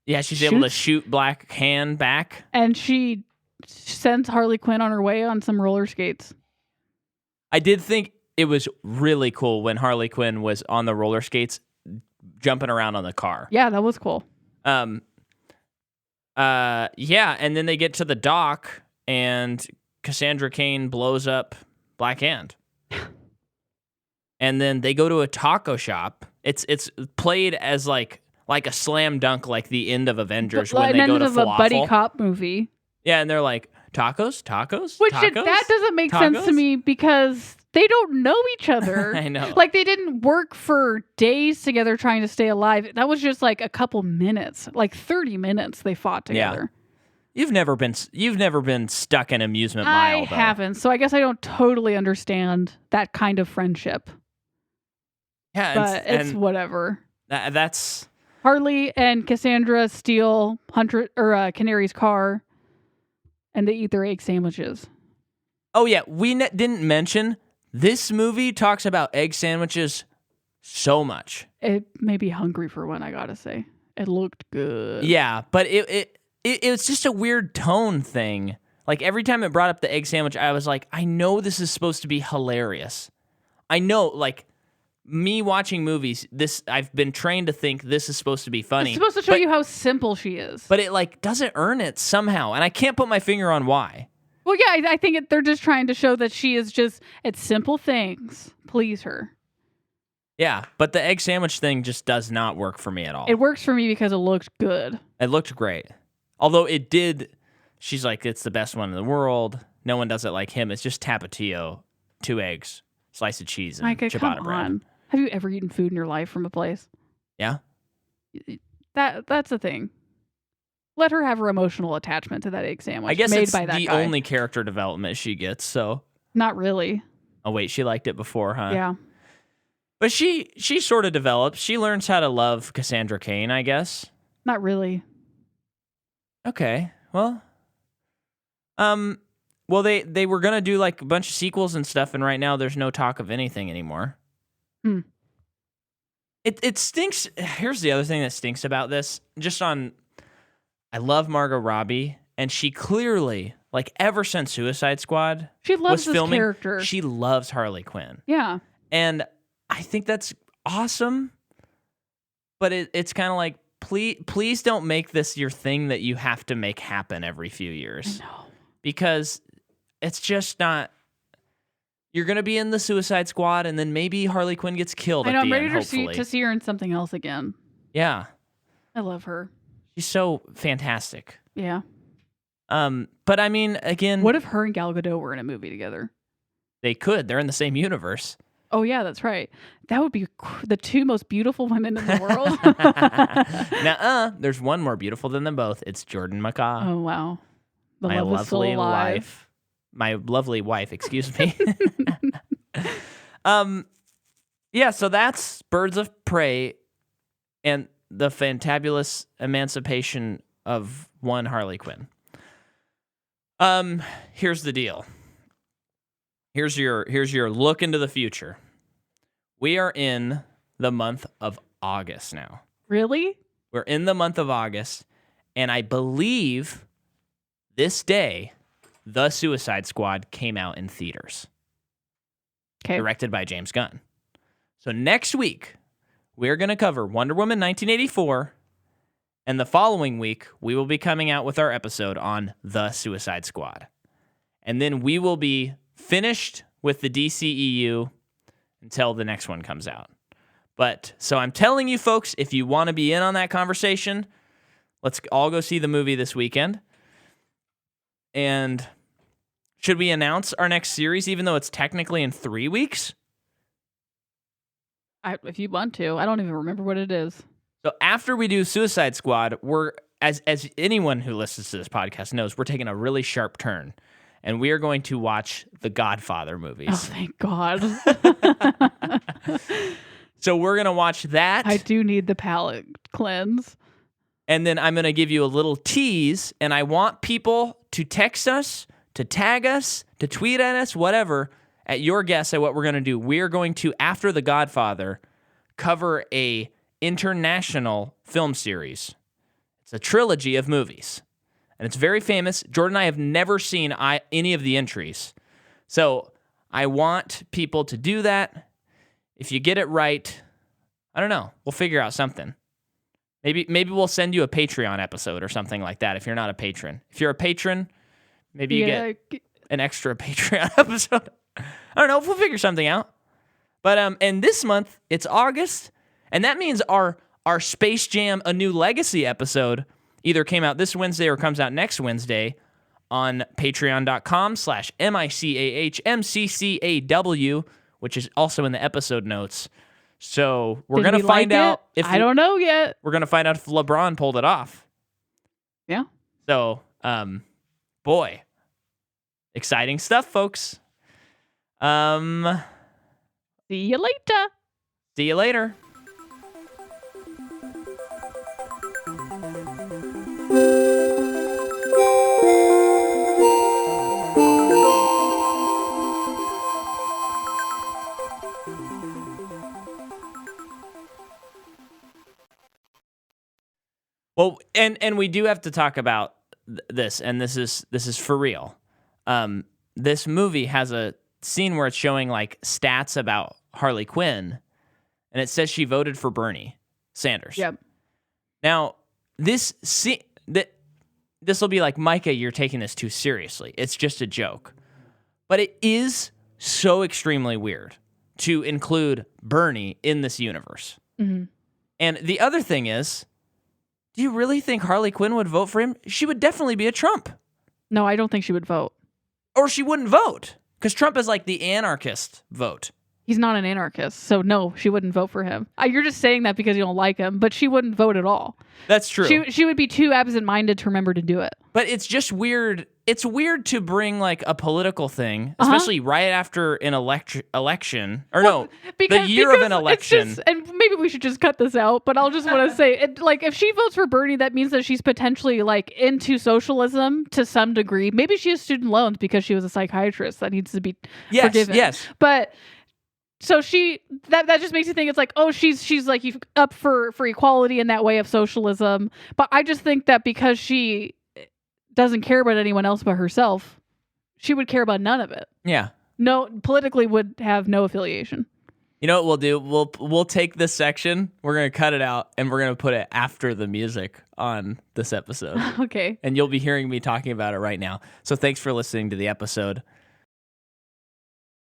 Yeah, she's able to shoot Black Hand back. And she sends Harley Quinn on her way on some roller skates. I did think it was really cool when Harley Quinn was on the roller skates jumping around on the car. Yeah, that was cool. Yeah, and then they get to the dock and Cassandra Cain blows up Black Hand. And then they go to a taco shop. It's played as like a slam dunk, like the end of Avengers when they go to of a falafel. buddy cop movie. Yeah, and they're like, tacos? Which tacos? That doesn't make sense to me because they don't know each other. I know. Like they didn't work for days together trying to stay alive. That was just like a couple minutes, like 30 minutes they fought together. Yeah. You've never been stuck in Amusement Mile, I though. haven't, so I guess I don't totally understand that kind of friendship. Yeah, But it's whatever. That's Harley and Cassandra steal Canary's car, and they eat their egg sandwiches. Oh yeah, we didn't mention this movie talks about egg sandwiches so much. It made me hungry for one, I gotta say. It looked good. Yeah, but it was just a weird tone thing. Like every time it brought up the egg sandwich, I was like, I know this is supposed to be hilarious. I know, like, me watching movies, I've been trained to think this is supposed to be funny. It's supposed to show you how simple she is. But it like doesn't earn it somehow, and I can't put my finger on why. Well, yeah, I think they're just trying to show that she is it's simple things please her. Yeah, but the egg sandwich thing just does not work for me at all. It works for me because it looked good. It looked great. Although it did, she's like, it's the best one in the world. No one does it like him. It's just Tapatio, 2 eggs, slice of cheese, and Micah, ciabatta come bread. on. Have you ever eaten food in your life from a place? Yeah? That's the thing. Let her have her emotional attachment to that egg sandwich. I guess made it's by that the guy. only character development she gets, so. Not really. Oh, wait, she liked it before, huh? Yeah. But she sort of develops. She learns how to love Cassandra Cain, I guess. Not really. Okay, well. Well, they were going to do like a bunch of sequels and stuff, and right now there's no talk of anything anymore. It stinks. Here's the other thing that stinks about this. I love Margot Robbie, and she clearly, like ever since Suicide Squad She loves was filming, this character. she loves Harley Quinn. Yeah. And I think that's awesome, but it's kind of like, please don't make this your thing that you have to make happen every few years. I know. Because it's just not. You're going to be in the Suicide Squad, and then maybe Harley Quinn gets killed I at know, the I'm ready end, hopefully. to see her in something else again. Yeah. I love her. She's so fantastic. Yeah. But I mean, again, What if her and Gal Gadot were in a movie together? they could. They're in the same universe. Oh, yeah, that's right. That would be the 2 most beautiful women in the world. Nuh-uh. There's one more beautiful than them both. It's Jordan McCaw. Oh, wow. The My love is still lovely alive. life. My lovely wife, excuse me. Yeah, so that's Birds of Prey and the Fantabulous Emancipation of one Harley Quinn. Here's the deal. Here's your look into the future. We are in the month of August now. Really? We're in the month of August, and I believe this day, The Suicide Squad came out in theaters. Okay. Directed by James Gunn. So next week, we're going to cover Wonder Woman 1984, and the following week, we will be coming out with our episode on The Suicide Squad. And then we will be finished with the DCEU until the next one comes out. But, so I'm telling you folks, if you want to be in on that conversation, let's all go see the movie this weekend. And should we announce our next series, even though it's technically in 3 weeks? If you want to. I don't even remember what it is. So after we do Suicide Squad, we're, as anyone who listens to this podcast knows, we're taking a really sharp turn. And we are going to watch the Godfather movies. Oh, thank God. So we're going to watch that. I do need the palate cleanse. And then I'm going to give you a little tease. And I want people to text us, to tag us, to tweet at us, whatever, at your guess at what we're going to do. We're going to, after the Godfather, cover a international film series. It's a trilogy of movies. And it's very famous. Jordan and I have never seen any of the entries. So I want people to do that. If you get it right, I don't know. We'll figure out something. Maybe we'll send you a Patreon episode or something like that if you're not a patron. If you're a patron, Maybe you get an extra Patreon episode. I don't know. We'll figure something out. But and this month it's August, and that means our Space Jam: A New Legacy episode either came out this Wednesday or comes out next Wednesday on patreon.com/MICAHMCCAW, which is also in the episode notes. So we're going to find out if I don't know yet. We're going to find out if LeBron pulled it off. Yeah. So, boy, exciting stuff, folks. See you later. See you later. Well, and we do have to talk about this, and this is for real. This movie has a scene where it's showing like stats about Harley Quinn, and it says she voted for Bernie Sanders. Yep. Now, this will be like, Micah, you're taking this too seriously. It's just a joke. But it is so extremely weird to include Bernie in this universe. Mm-hmm. And the other thing is, do you really think Harley Quinn would vote for him? She would definitely be a Trump. No, I don't think she would vote. Or she wouldn't vote. Because Trump is like the anarchist vote. He's not an anarchist, so no, she wouldn't vote for him. You're just saying that because you don't like him, but she wouldn't vote at all. That's true. She would be too absent-minded to remember to do it. But it's just weird. It's weird to bring like a political thing, especially right after an election. Or the year of an election. And maybe we should just cut this out, but I'll just want to say, if she votes for Bernie, that means that she's potentially like into socialism to some degree. Maybe she has student loans because she was a psychiatrist that needs to be forgiven. Yes. But so that just makes you think it's like, oh, she's like up for equality in that way of socialism. But I just think that because she doesn't care about anyone else but herself, she would care about none of it. Yeah. No, politically would have no affiliation. You know what we'll do? We'll take this section, we're going to cut it out, and we're going to put it after the music on this episode. Okay. And you'll be hearing me talking about it right now. So thanks for listening to the episode.